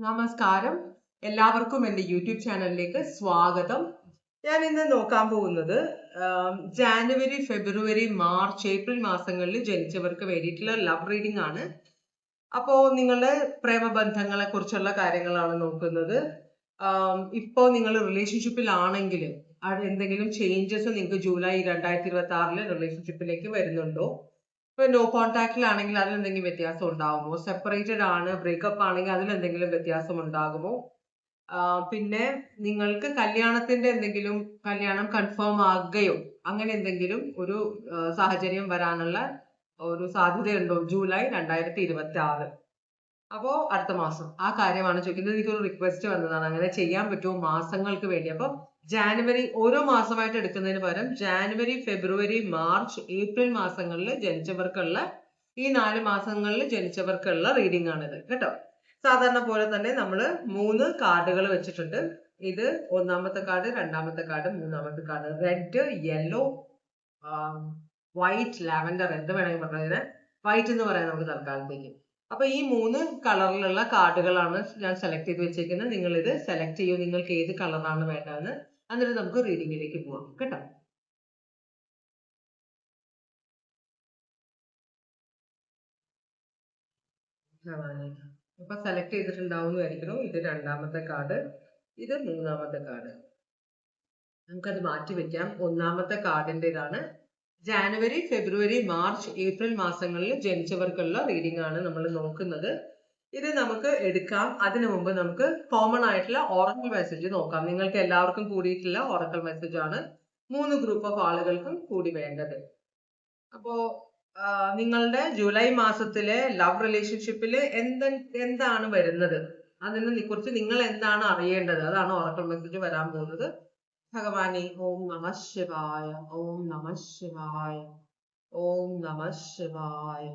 നമസ്കാരം, എല്ലാവർക്കും എൻ്റെ യൂട്യൂബ് ചാനലിലേക്ക് സ്വാഗതം. ഞാൻ ഇന്ന് നോക്കാൻ പോകുന്നത് ജാനുവരി, ഫെബ്രുവരി, മാർച്ച്, ഏപ്രിൽ മാസങ്ങളിൽ ജനിച്ചവർക്ക് വേണ്ടിയിട്ടുള്ള ലവ് റീഡിംഗ് ആണ്. അപ്പോൾ നിങ്ങളുടെ പ്രേമബന്ധങ്ങളെ കുറിച്ചുള്ള കാര്യങ്ങളാണ് നോക്കുന്നത്. ഇപ്പോൾ നിങ്ങൾ റിലേഷൻഷിപ്പിലാണെങ്കിൽ എന്തെങ്കിലും ചേഞ്ചസ് നിങ്ങൾക്ക് ജൂലൈ 2026 റിലേഷൻഷിപ്പിലേക്ക് വരുന്നുണ്ടോ? ഇപ്പൊ നോ കോൺടാക്റ്റിലാണെങ്കിൽ അതിൽ എന്തെങ്കിലും വ്യത്യാസം ഉണ്ടാകുമോ? സെപ്പറേറ്റഡ് ആണ്, ബ്രേക്കപ്പ് ആണെങ്കിൽ അതിൽ എന്തെങ്കിലും വ്യത്യാസം ഉണ്ടാകുമോ? പിന്നെ നിങ്ങൾക്ക് കല്യാണത്തിന്റെ എന്തെങ്കിലും കല്യാണം കൺഫേം ആകുകയോ അങ്ങനെ എന്തെങ്കിലും ഒരു സാഹചര്യം വരാനുള്ള ഒരു സാധ്യതയുണ്ടോ ജൂലൈ 2026? അപ്പോ അടുത്ത മാസം ആ കാര്യമാണ് ചോദിക്കുന്നത്. എനിക്കൊരു റിക്വസ്റ്റ് വന്നതാണ്, അങ്ങനെ ചെയ്യാൻ പറ്റുമോ മാസങ്ങൾക്ക് വേണ്ടി. അപ്പൊ ജാനുവരി ഓരോ മാസമായിട്ട് എടുക്കുന്നതിന് പകരം ജാനുവരി, ഫെബ്രുവരി, മാർച്ച്, ഏപ്രിൽ മാസങ്ങളിൽ ജനിച്ചവർക്കുള്ള ഈ 4 മാസങ്ങളിൽ ജനിച്ചവർക്കുള്ള റീഡിംഗ് ആണിത് കേട്ടോ. സാധാരണ പോലെ തന്നെ നമ്മൾ 3 കാർഡുകൾ വെച്ചിട്ടുണ്ട്. ഇത് ഒന്നാമത്തെ കാർഡ്, രണ്ടാമത്തെ കാർഡ്, മൂന്നാമത്തെ card. Red, yellow, white, lavender എന്ത് വേണമെങ്കിൽ പറഞ്ഞതിന് വൈറ്റ് എന്ന് പറയാം നമുക്ക് തൽക്കാലത്തേക്ക്. അപ്പൊ ഈ 3 കളറിലുള്ള കാർഡുകളാണ് ഞാൻ സെലക്ട് ചെയ്ത് വെച്ചേക്കുന്നത്. നിങ്ങൾ ഇത് സെലക്ട് ചെയ്യൂ, നിങ്ങൾക്ക് ഏത് കളറാണ് വേണ്ടതെന്ന്. എന്നിട്ട് നമുക്ക് റീഡിങ്ങിലേക്ക് പോവാം കേട്ടോ. ഇപ്പൊ സെലക്ട് ചെയ്തിട്ടുണ്ടാവും ആയിരിക്കണം. ഇത് രണ്ടാമത്തെ കാർഡ്, ഇത് മൂന്നാമത്തെ കാർഡ്. നമുക്കത് മാറ്റി വെക്കാം. ഒന്നാമത്തെ കാർഡിന്റെ ഇതാണ്. ജാനുവരി, ഫെബ്രുവരി, മാർച്ച്, ഏപ്രിൽ മാസങ്ങളിൽ ജനിച്ചവർക്കുള്ള റീഡിംഗ് ആണ് നമ്മൾ നോക്കുന്നത്. ഇത് നമുക്ക് എടുക്കാം. അതിനു മുമ്പ് നമുക്ക് കോമൺ ആയിട്ടുള്ള ഓറക്കൽ മെസ്സേജ് നോക്കാം. നിങ്ങൾക്ക് എല്ലാവർക്കും കൂടിയിട്ടുള്ള ഓറക്കൽ മെസ്സേജ് ആണ് 3 ഗ്രൂപ്പ് ഓഫ് ആളുകൾക്കും കൂടി വേണ്ടത്. അപ്പോ നിങ്ങളുടെ ജൂലൈ മാസത്തിലെ ലവ് റിലേഷൻഷിപ്പിൽ എന്താണ് വരുന്നത്, അതിനെ കുറിച്ച് നിങ്ങൾ എന്താണ് അറിയേണ്ടത്, അതാണ് ഓറക്കൽ മെസ്സേജ് വരാൻ പോകുന്നത്. ഭഗവാനെ, ഓം നമ ശിവായ, ഓം നമ ശിവായ, ഓം നമ ശിവായ,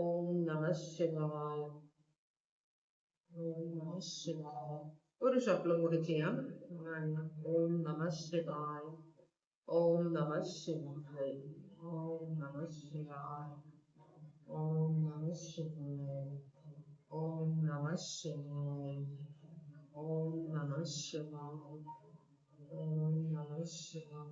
ഓം നമ ശിവായ, ഓം നമ ശിവായ. ഒരു ഷഫ്ലും കൂടി ചെയ്യാം. ഓം നമ ശിവായ, ഓം നമ ശിവായ, ഓം നമ ശിവായ, ഓം നമ ശിവായ, ഓം നമ ശിവായ, ഓം നമ ശിവായ, ഓം നമ ശിവായ.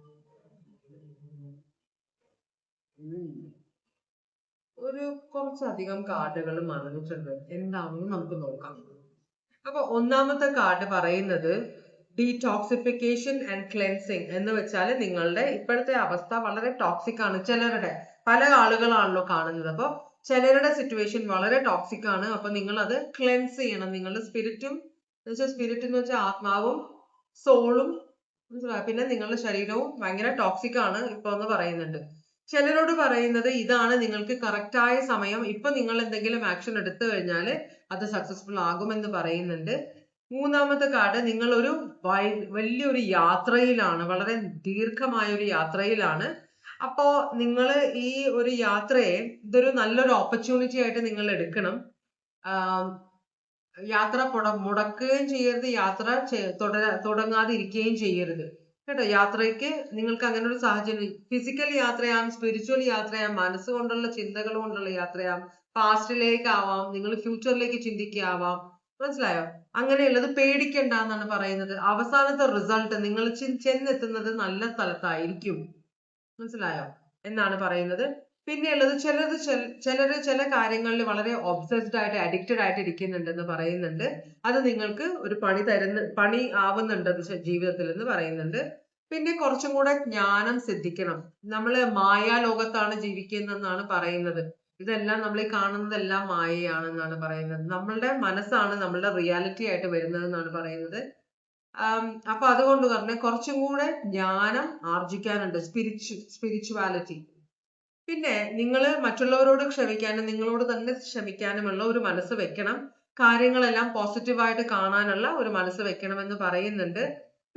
ഒരു കുറച്ചധികം കാർഡുകൾ മറന്നിട്ടുണ്ട്, എന്താണെന്ന് നമുക്ക് നോക്കാം. അപ്പൊ ഒന്നാമത്തെ കാർഡ് പറയുന്നത് ഡീടോക്സിഫിക്കേഷൻ ആൻഡ് ക്ലെൻസിങ് എന്ന് വെച്ചാൽ നിങ്ങളുടെ ഇപ്പോഴത്തെ അവസ്ഥ വളരെ ടോക്സിക് ആണ്. ചിലരുടെ പല ആളുകളാണല്ലോ കാണുന്നത്. അപ്പൊ ചിലരുടെ സിറ്റുവേഷൻ വളരെ ടോക്സിക് ആണ്. അപ്പൊ നിങ്ങൾ അത് ക്ലെൻസ് ചെയ്യണം. നിങ്ങളുടെ സ്പിരിറ്റും സ്പിരിറ്റ് എന്ന് വെച്ചാൽ ആത്മാവും സോളും പിന്നെ നിങ്ങളുടെ ശരീരവും ഭയങ്കര ടോക്സിക് ആണ് ഇപ്പൊ എന്ന് പറയുന്നുണ്ട്. ചിലരോട് പറയുന്നത് ഇതാണ് നിങ്ങൾക്ക് കറക്റ്റ് ആയ സമയം, ഇപ്പൊ നിങ്ങൾ എന്തെങ്കിലും ആക്ഷൻ എടുത്തു കഴിഞ്ഞാൽ അത് സക്സസ്ഫുൾ ആകുമെന്ന് പറയുന്നുണ്ട്. മൂന്നാമത്തെ കാർഡ്, നിങ്ങൾ ഒരു വലിയൊരു യാത്രയിലാണ്, വളരെ ദീർഘമായ ഒരു യാത്രയിലാണ്. അപ്പോ നിങ്ങൾ ഈ ഒരു യാത്രയെ ഇതൊരു നല്ലൊരു ഓപ്പർച്യൂണിറ്റി ആയിട്ട് നിങ്ങൾ എടുക്കണം. യാത്ര മുടക്കുകയും ചെയ്യരുത്, യാത്ര തുടങ്ങാതിരിക്കുകയും ചെയ്യരുത് കേട്ടോ. യാത്രയ്ക്ക് നിങ്ങൾക്ക് അങ്ങനെ ഒരു സാഹചര്യം, ഫിസിക്കൽ യാത്രയാം, സ്പിരിച്വൽ യാത്രയാം, മനസ്സുകൊണ്ടുള്ള ചിന്തകൾ കൊണ്ടുള്ള യാത്രയാം, പാസ്റ്റിലേക്ക് ആവാം, നിങ്ങൾ ഫ്യൂച്ചറിലേക്ക് ചിന്തിക്കാവാം. മനസ്സിലായോ? അങ്ങനെയുള്ളത് പേടിക്കണ്ട എന്നാണ് പറയുന്നത്. അവസാനത്തെ റിസൾട്ട് നിങ്ങൾ ചെന്നെത്തുന്നത് നല്ല സ്ഥലത്തായിരിക്കും. മനസ്സിലായോ എന്നാണ് പറയുന്നത്. പിന്നെയുള്ളത് ചിലര് ചില കാര്യങ്ങളിൽ വളരെ ഒബ്സസ്ഡ് ആയിട്ട് അഡിക്റ്റഡ് ആയിട്ട് ഇരിക്കുന്നുണ്ടെന്ന് പറയുന്നുണ്ട്. അത് നിങ്ങൾക്ക് ഒരു പണി ആവുന്നുണ്ട് ജീവിതത്തിൽ എന്ന് പറയുന്നുണ്ട്. പിന്നെ കുറച്ചും കൂടെ ജ്ഞാനം സിദ്ധിക്കണം. നമ്മള് മായാലോകത്താണ് ജീവിക്കുന്നതെന്നാണ് പറയുന്നത്. ഇതെല്ലാം നമ്മൾ ഈ കാണുന്നതെല്ലാം മായയാണെന്നാണ് പറയുന്നത്. നമ്മളുടെ മനസ്സാണ് നമ്മളുടെ റിയാലിറ്റി ആയിട്ട് വരുന്നത് എന്നാണ് പറയുന്നത്. അപ്പൊ അതുകൊണ്ട് തന്നെ കുറച്ചും കൂടെ ജ്ഞാനം ആർജിക്കാനുണ്ട്, സ്പിരിച്വാലിറ്റി. പിന്നെ നിങ്ങൾ മറ്റുള്ളവരോട് ക്ഷമിക്കാനും നിങ്ങളോട് തന്നെ ക്ഷമിക്കാനുമുള്ള ഒരു മനസ്സ് വെക്കണം. കാര്യങ്ങളെല്ലാം പോസിറ്റീവായിട്ട് കാണാനുള്ള ഒരു മനസ്സ് വെക്കണമെന്ന് പറയുന്നുണ്ട്.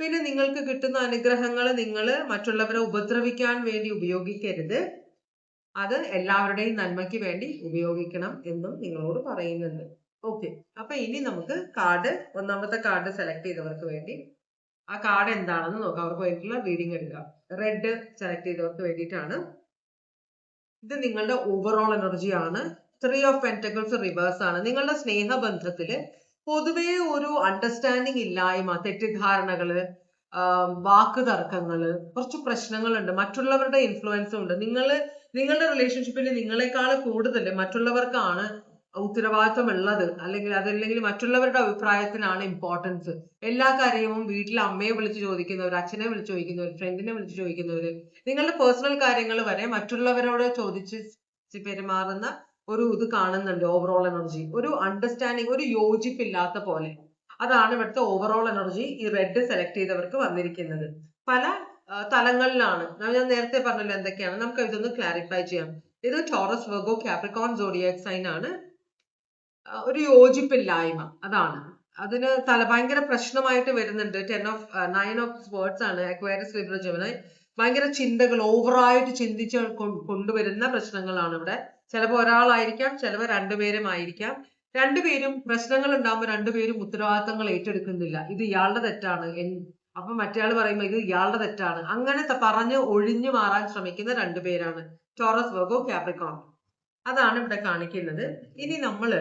പിന്നെ നിങ്ങൾക്ക് കിട്ടുന്ന അനുഗ്രഹങ്ങൾ നിങ്ങൾ മറ്റുള്ളവരെ ഉപദ്രവിക്കാൻ വേണ്ടി ഉപയോഗിക്കരുത്. അത് എല്ലാവരുടെയും നന്മയ്ക്ക് വേണ്ടി ഉപയോഗിക്കണം എന്നും നിങ്ങളോട് പറയുന്നുണ്ട്. ഓക്കെ, അപ്പൊ ഇനി നമുക്ക് ഒന്നാമത്തെ കാർഡ് സെലക്ട് ചെയ്തവർക്ക് വേണ്ടി ആ കാർഡ് എന്താണെന്ന് നോക്കാം. അവർക്ക് വേണ്ടിയിട്ടുള്ള റീഡിംഗ് എടുക്കാം. റെഡ് സെലക്ട് ചെയ്തവർക്ക് വേണ്ടിയിട്ടാണ്. ഇത് നിങ്ങളുടെ ഓവറോൾ എനർജി ആണ്. 3 ഓഫ് പെന്റക്കിൾസ് റിവേഴ്സ് ആണ്. നിങ്ങളുടെ സ്നേഹബന്ധത്തില് പൊതുവേ ഒരു അണ്ടർസ്റ്റാൻഡിങ് ഇല്ലായ്മ, തെറ്റിദ്ധാരണകള്, വാക്ക് തർക്കങ്ങള്, കുറച്ച് പ്രശ്നങ്ങളുണ്ട്, മറ്റുള്ളവരുടെ ഇൻഫ്ലുവൻസും ഉണ്ട്. നിങ്ങളുടെ റിലേഷൻഷിപ്പിൽ നിങ്ങളെക്കാൾ കൂടുതൽ മറ്റുള്ളവർക്കാണ് ഉത്തരവാദിത്വം ഉള്ളത്, അതല്ലെങ്കിൽ മറ്റുള്ളവരുടെ അഭിപ്രായത്തിനാണ് ഇമ്പോർട്ടൻസ്. എല്ലാ കാര്യവും വീട്ടിൽ അമ്മയെ വിളിച്ച് ചോദിക്കുന്നവർ, അച്ഛനെ വിളിച്ച് ചോദിക്കുന്നവർ, ഫ്രണ്ടിനെ വിളിച്ച് ചോദിക്കുന്നവര്, നിങ്ങളുടെ പേഴ്സണൽ കാര്യങ്ങൾ വരെ മറ്റുള്ളവരോട് ചോദിച്ച് പെരുമാറുന്ന ഒരു ഇത് കാണുന്നുണ്ട്. ഓവറോൾ എനർജി, ഒരു അണ്ടർസ്റ്റാൻഡിങ്, ഒരു യോജിപ്പില്ലാത്ത പോലെ. അതാണ് ഇവിടുത്തെ ഓവറോൾ എനർജി ഈ റെഡ് സെലക്ട് ചെയ്തവർക്ക് വന്നിരിക്കുന്നത്. പല തലങ്ങളിലാണ്. ഞാൻ നേരത്തെ പറഞ്ഞല്ലോ എന്തൊക്കെയാണ്. നമുക്ക് ഇതൊന്ന് ക്ലാരിഫൈ ചെയ്യാം. ഇത് Taurus, Virgo, Capricorn zodiac sign ആണ്. ഒരു യോജിപ്പില്ലായ്മ, അതാണ് അതിന് ഭയങ്കര പ്രശ്നമായിട്ട് വരുന്നുണ്ട്. 9 ഓഫ് സ്വേർഡ്സ് ആണ് അക്വേറിയസ്, ലിബ്ര, ജെമിനി. ഭയങ്കര ചിന്തകൾ, ഓവറായിട്ട് ചിന്തിച്ച് കൊണ്ടുവരുന്ന പ്രശ്നങ്ങളാണ് ഇവിടെ. ചിലപ്പോൾ ഒരാളായിരിക്കാം, ചിലപ്പോൾ രണ്ടുപേരും ആയിരിക്കാം. രണ്ടുപേരും പ്രശ്നങ്ങൾ ഉണ്ടാകുമ്പോൾ രണ്ടുപേരും ഉത്തരവാദിത്തങ്ങൾ ഏറ്റെടുക്കുന്നില്ല. ഇത് ഇയാളുടെ തെറ്റാണ്, അപ്പൊ മറ്റേയാൾ പറയുമ്പോൾ ഇത് ഇയാളുടെ തെറ്റാണ്. അങ്ങനെ പറഞ്ഞ് ഒഴിഞ്ഞു മാറാൻ ശ്രമിക്കുന്ന രണ്ടുപേരാണ് ടോറസ്, വെർഗോ, കാപ്രിക്കോൺ. അതാണ് ഇവിടെ കാണിക്കുന്നത്. ഇനി നമ്മള്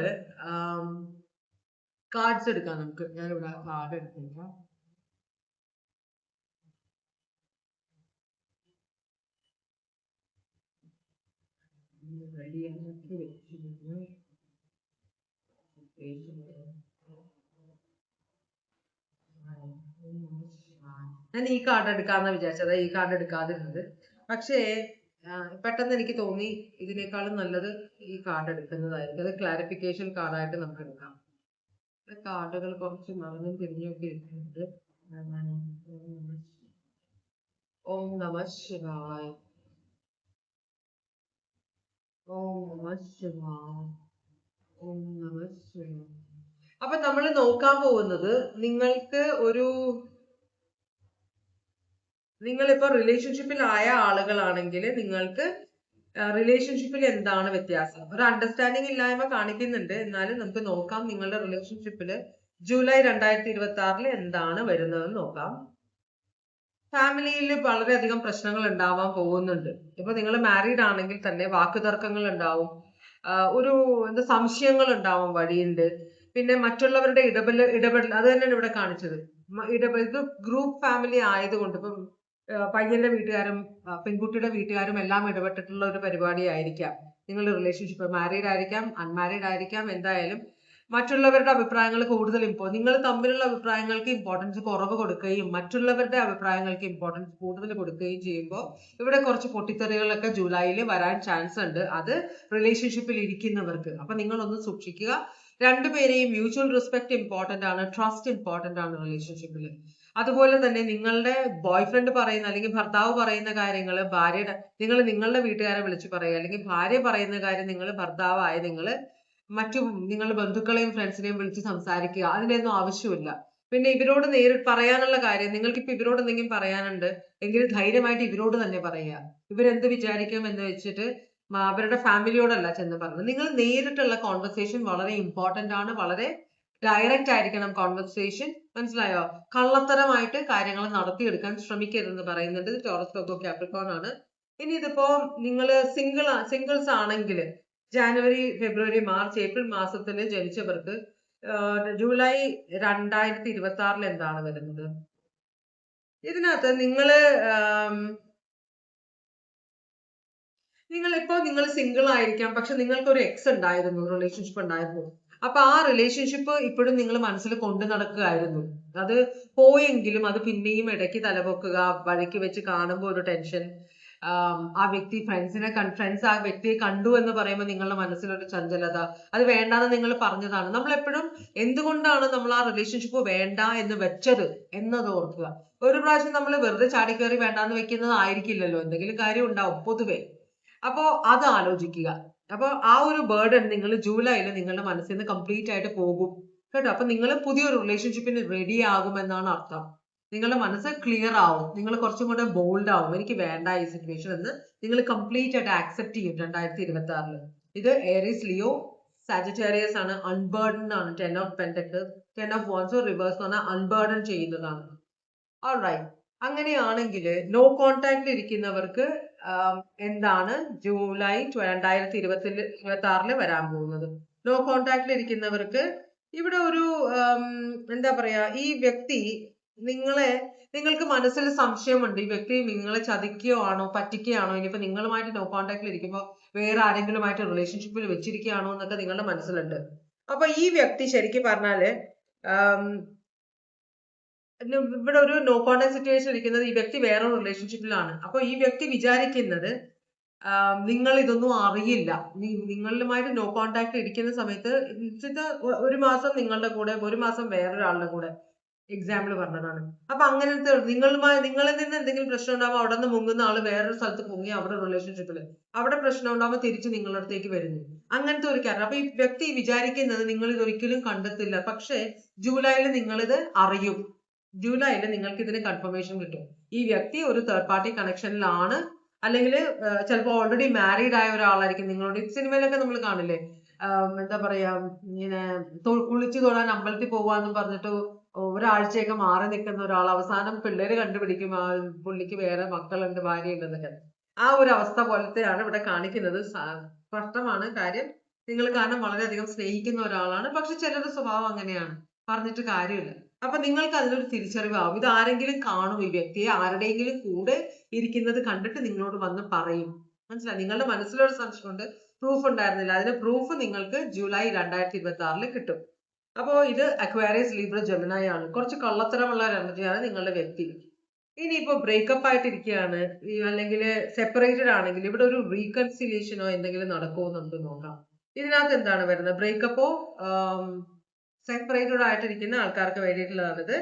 കാർഡ്സ് എടുക്കാം. നമുക്ക് ഞാനിവിടെ കാർഡ് എടുക്കാം. റെഡിയാക്കി വെച്ചിരുന്നു. ഞാൻ ഈ കാർഡ് എടുക്കാന്ന് വിചാരിച്ചത്, ഈ കാർഡ് എടുക്കാതിരുന്നത്. പക്ഷേ പെട്ടെന്ന് എനിക്ക് തോന്നി ഇതിനേക്കാളും നല്ലത് ഈ കാർഡ് എടുക്കുന്നതായിരിക്കും. അത് ക്ലാരിഫിക്കേഷൻ കാർഡായിട്ട് നമുക്ക് എടുക്കാം. കാർഡുകൾ കുറച്ച് മറന്നും തിരിഞ്ഞൊക്കെ ഇരിക്കുന്നുണ്ട്. ഓം നമ ശിവായ, ഓം നമ ശിവായ, ഓം നമ ശിവായ. അപ്പൊ നമ്മൾ നോക്കാൻ പോകുന്നത്, നിങ്ങളിപ്പോ റിലേഷൻഷിപ്പിലായ ആളുകളാണെങ്കിൽ നിങ്ങൾക്ക് റിലേഷൻഷിപ്പിൽ എന്താണ് വ്യത്യാസം. ഒരു അണ്ടർസ്റ്റാൻഡിങ് ഇല്ലായ്മ കാണിക്കുന്നുണ്ട്. എന്നാലും നമുക്ക് നോക്കാം നിങ്ങളുടെ റിലേഷൻഷിപ്പില് ജൂലൈ 2026 എന്താണ് വരുന്നതെന്ന് നോക്കാം. ഫാമിലിയിൽ വളരെയധികം പ്രശ്നങ്ങൾ ഉണ്ടാവാൻ പോകുന്നുണ്ട്. ഇപ്പൊ നിങ്ങൾ മാരീഡ് ആണെങ്കിൽ തന്നെ വാക്കുതർക്കങ്ങൾ ഉണ്ടാവും, സംശയങ്ങൾ ഉണ്ടാവാൻ വഴിയുണ്ട്. പിന്നെ മറ്റുള്ളവരുടെ ഇടപെടൽ അത് തന്നെയാണ് ഇവിടെ കാണിച്ചത്. ഇത് ഗ്രൂപ്പ് ഫാമിലി ആയതുകൊണ്ട് ഇപ്പം പയ്യന്റെ വീട്ടുകാരും പെൺകുട്ടിയുടെ വീട്ടുകാരും എല്ലാം ഇടപെട്ടിട്ടുള്ള ഒരു പരിപാടി ആയിരിക്കാം. നിങ്ങളുടെ റിലേഷൻഷിപ്പ് മാരീഡ് ആയിരിക്കാം, അൺമാരീഡ് ആയിരിക്കാം. എന്തായാലും മറ്റുള്ളവരുടെ അഭിപ്രായങ്ങൾ കൂടുതൽ നിങ്ങൾ തമ്മിലുള്ള അഭിപ്രായങ്ങൾക്ക് ഇമ്പോർട്ടൻസ് കുറവ് കൊടുക്കുകയും മറ്റുള്ളവരുടെ അഭിപ്രായങ്ങൾക്ക് ഇമ്പോർട്ടൻസ് കൂടുതൽ കൊടുക്കുകയും ചെയ്യുമ്പോൾ ഇവിടെ കുറച്ച് പൊട്ടിത്തെറികളൊക്കെ ജൂലൈയിൽ വരാൻ ചാൻസ് ഉണ്ട്. അത് റിലേഷൻഷിപ്പിൽ ഇരിക്കുന്നവർക്ക്. അപ്പൊ നിങ്ങളൊന്ന് സൂക്ഷിക്കുക. രണ്ടുപേരെയും മ്യൂച്വൽ റെസ്പെക്ട് ഇമ്പോർട്ടന്റ് ആണ്, ട്രസ്റ്റ് ഇമ്പോർട്ടന്റ് ആണ് റിലേഷൻഷിപ്പിൽ. അതുപോലെ തന്നെ നിങ്ങളുടെ ബോയ്ഫ്രണ്ട് പറയുന്ന അല്ലെങ്കിൽ ഭർത്താവ് പറയുന്ന കാര്യങ്ങൾ നിങ്ങൾ നിങ്ങളുടെ വീട്ടുകാരെ വിളിച്ച് പറയുക, അല്ലെങ്കിൽ ഭാര്യ പറയുന്ന കാര്യം ഭർത്താവായ നിങ്ങളുടെ ബന്ധുക്കളെയും ഫ്രണ്ട്സിനെയും വിളിച്ച് സംസാരിക്കുക. അതിനൊന്നും ആവശ്യമില്ല. പിന്നെ ഇവരോട് നേരിട്ട് പറയാനുള്ള കാര്യം, നിങ്ങൾക്ക് ഇപ്പൊ ഇവരോട് എന്തെങ്കിലും പറയാനുണ്ട് എങ്കിൽ ധൈര്യമായിട്ട് ഇവരോട് തന്നെ പറയുക. ഇവരെന്ത് വിചാരിക്കും എന്ന് വെച്ചിട്ട് അവരുടെ ഫാമിലിയോടല്ല ചെന്ന് പറഞ്ഞത്. നിങ്ങൾ നേരിട്ടുള്ള കോൺവെർസേഷൻ വളരെ ഇമ്പോർട്ടന്റ് ആണ്. വളരെ ഡയറക്റ്റ് ആയിരിക്കണം കോൺവെർസേഷൻ. മനസ്സിലായോ? കള്ളത്തരമായിട്ട് കാര്യങ്ങൾ നടത്തിയെടുക്കാൻ ശ്രമിക്കരുതെന്ന് പറയുന്നുണ്ട്. ടോറസ്, വെർഗോ, കാപ്രിക്കോൺ ആണ്. ഇനി ഇതിപ്പോ നിങ്ങൾ സിംഗിൾസ് ആണെങ്കിൽ ജാനുവരി, ഫെബ്രുവരി, മാർച്ച്, ഏപ്രിൽ മാസത്തിൽ ജനിച്ചവർക്ക് ജൂലൈ 2026 എന്താണ് വരുന്നത്? ഇതിനകത്ത് നിങ്ങൾ സിംഗിൾ ആയിരിക്കാം, പക്ഷെ നിങ്ങൾക്ക് ഒരു എക്സ് ഉണ്ടായിരുന്നു, റിലേഷൻഷിപ്പ് ഉണ്ടായിരുന്നു. അപ്പൊ ആ റിലേഷൻഷിപ്പ് ഇപ്പോഴും നിങ്ങൾ മനസ്സിൽ കൊണ്ടു നടക്കുകയായിരുന്നു. അത് പോയെങ്കിലും അത് പിന്നെയും ഇടയ്ക്ക് തലപൊക്കുക, വഴിക്ക് വെച്ച് കാണുമ്പോൾ ഒരു ടെൻഷൻ, ആ വ്യക്തി ഫ്രണ്ട്സ് ആ വ്യക്തിയെ കണ്ടു എന്ന് പറയുമ്പോൾ നിങ്ങളുടെ മനസ്സിലൊരു ചഞ്ചലത. അത് വേണ്ടാന്ന് നിങ്ങൾ പറഞ്ഞതാണ്. നമ്മൾ എപ്പോഴും എന്തുകൊണ്ടാണ് നമ്മൾ ആ റിലേഷൻഷിപ്പ് വേണ്ട എന്ന് വെച്ചത് എന്നത് ഓർക്കുക. ഒരു പ്രാവശ്യം നമ്മൾ വെറുതെ ചാടിക്കയറി വേണ്ടാന്ന് വെക്കുന്നത് ആയിരിക്കില്ലല്ലോ, എന്തെങ്കിലും കാര്യം ഉണ്ടാവും പൊതുവെ. അപ്പോ അത് ആലോചിക്കുക. അപ്പൊ ആ ഒരു ബേർഡൻ നിങ്ങൾ ജൂലൈയിൽ നിങ്ങളുടെ മനസ്സിൽ നിന്ന് കംപ്ലീറ്റ് ആയിട്ട് പോകും കേട്ടോ. അപ്പൊ നിങ്ങൾ പുതിയൊരു റിലേഷൻഷിപ്പിന് റെഡി ആകുമെന്നാണ് അർത്ഥം. നിങ്ങളുടെ മനസ്സ് ക്ലിയർ ആവും, നിങ്ങൾ കുറച്ചും കൂടെ ബോൾഡ് ആവും. എനിക്ക് വേണ്ട ഈ സിറ്റുവേഷൻ എന്ന് നിങ്ങൾ കംപ്ലീറ്റ് ആയിട്ട് ആക്സെപ്റ്റ് ചെയ്യും 2026. ഇത് ഏരീസ്, ലിയോ, സാജിറ്റേറിയസ് ആണ്. അൺബേർഡൻ ആണ്. 10 of pentacles, 10 of wands reverse എന്ന് പറഞ്ഞാൽ അൺബേർഡൻ ചെയ്യുന്നതാണ്. ഓൾറൈറ്റ്. അങ്ങനെയാണെങ്കിൽ നോ കോണ്ടാക്റ്റിൽ ഇരിക്കുന്നവർക്ക് എന്താണ് ജൂലൈ 2026 വരാൻ പോകുന്നത്? നോ കോണ്ടാക്റ്റിൽ ഇരിക്കുന്നവർക്ക് ഇവിടെ ഒരു എന്താ പറയാ, ഈ വ്യക്തി നിങ്ങൾക്ക് മനസ്സിൽ സംശയമുണ്ട്, ഈ വ്യക്തി നിങ്ങളെ ചതിക്കുകയോ ആണോ പറ്റിക്കുകയാണോ, ഇനിയിപ്പോ നിങ്ങളുമായിട്ട് നോ കോണ്ടാക്ടിൽ ഇരിക്കുമ്പോ വേറെ ആരെങ്കിലുമായിട്ട് റിലേഷൻഷിപ്പിൽ വെച്ചിരിക്കുകയാണോ എന്നൊക്കെ നിങ്ങളുടെ മനസ്സിലുണ്ട്. അപ്പൊ ഈ വ്യക്തി ശരിക്കും പറഞ്ഞാല് ഇവിടെ ഒരു നോ കോണ്ടാക്ട് സിറ്റുവേഷൻ ഇരിക്കുന്നത്, ഈ വ്യക്തി വേറെ റിലേഷൻഷിപ്പിലാണ്. അപ്പൊ ഈ വ്യക്തി വിചാരിക്കുന്നത് നിങ്ങൾ ഇതൊന്നും അറിയില്ല. നിങ്ങളുമായിട്ട് നോ കോണ്ടാക്ട് ഇരിക്കുന്ന സമയത്ത് ഒരു മാസം നിങ്ങളുടെ കൂടെ, ഒരു മാസം വേറൊരാളുടെ കൂടെ, എക്സാമ്പിൾ പറഞ്ഞതാണ്. അപ്പൊ അങ്ങനത്തെ നിങ്ങളിൽ നിന്ന് എന്തെങ്കിലും പ്രശ്നം ഉണ്ടാവുമ്പോൾ അവിടെ നിന്ന് മുങ്ങുന്ന ആള് വേറൊരു സ്ഥലത്ത് മുങ്ങി അവിടെ റിലേഷൻഷിപ്പിൽ അവിടെ പ്രശ്നം ഉണ്ടാവുമ്പോൾ തിരിച്ച് നിങ്ങളുടെ അടുത്തേക്ക് വരുന്നു. അങ്ങനത്തെ ഒരു കാര്യം. അപ്പൊ ഈ വ്യക്തി വിചാരിക്കുന്നത് നിങ്ങൾ ഇതൊരിക്കലും കണ്ടെത്തില്ല. പക്ഷെ ജൂലൈയിൽ നിങ്ങളിത് അറിയും. ജൂലൈയിൽ നിങ്ങൾക്ക് ഇതിന് കൺഫർമേഷൻ കിട്ടും. ഈ വ്യക്തി ഒരു തേർഡ് പാർട്ടി കണക്ഷനിലാണ്, അല്ലെങ്കിൽ ചിലപ്പോൾ ഓൾറെഡി മാരീഡ് ആയ ഒരാളായിരിക്കും. നിങ്ങളോട് സിനിമയിലൊക്കെ നമ്മൾ കാണില്ലേ, എന്താ പറയാ, ഇങ്ങനെ കുളിച്ചു തൊഴാൻ അമ്പലത്തിൽ പോവാന്ന് പറഞ്ഞിട്ട് ഒരാഴ്ചയൊക്കെ മാറി നിൽക്കുന്ന ഒരാൾ അവസാനം പിള്ളേര് കണ്ടുപിടിക്കും പുള്ളിക്ക് വേറെ മക്കളുണ്ട്, ഭാര്യയുണ്ടെന്നൊക്കെ. ആ ഒരു അവസ്ഥ പോലത്തെയാണ് ഇവിടെ കാണിക്കുന്നത്. സ്പഷ്ടമാണ് കാര്യം. നിങ്ങൾ കാരണം വളരെയധികം സ്നേഹിക്കുന്ന ഒരാളാണ്. പക്ഷെ ചിലരുടെ സ്വഭാവം അങ്ങനെയാണ്, പറഞ്ഞിട്ട് കാര്യമില്ല. അപ്പൊ നിങ്ങൾക്ക് അതിനൊരു തിരിച്ചറിവാകും. ഇത് ആരെങ്കിലും കാണും, ഈ വ്യക്തിയെ ആരുടെയെങ്കിലും കൂടെ ഇരിക്കുന്നത് കണ്ടിട്ട് നിങ്ങളോട് വന്ന് പറയും. മനസ്സിലായി? നിങ്ങളുടെ മനസ്സിലൊരു സംശയമുണ്ട്, പ്രൂഫ് ഉണ്ടായിരുന്നില്ല. അതിന് പ്രൂഫ് നിങ്ങൾക്ക് ജൂലൈ 2026 കിട്ടും. അപ്പോ ഇത് അക്വാരിയസ്, ലീബ്ര, ജെമിനായി ആണ്. കുറച്ച് കള്ളത്തരമുള്ള ഒരു എനർജിയാണ് നിങ്ങളുടെ വ്യക്തി. ഇനിയിപ്പോ ബ്രേക്കപ്പ് ആയിട്ടിരിക്കുകയാണ്, അല്ലെങ്കിൽ സെപ്പറേറ്റഡ് ആണെങ്കിൽ ഇവിടെ ഒരു റീകൺസിലിയേഷനോ എന്തെങ്കിലും നടക്കുമോ എന്ന് നമുക്ക് നോക്കാം. ഇതിനകത്ത് എന്താണ് വരുന്നത്? ബ്രേക്കപ്പോ സെപ്പറേറ്റഡ് ആയിട്ടിരിക്കുന്ന ആൾക്കാർക്ക് വേണ്ടിയിട്ടുള്ളതാണിത്.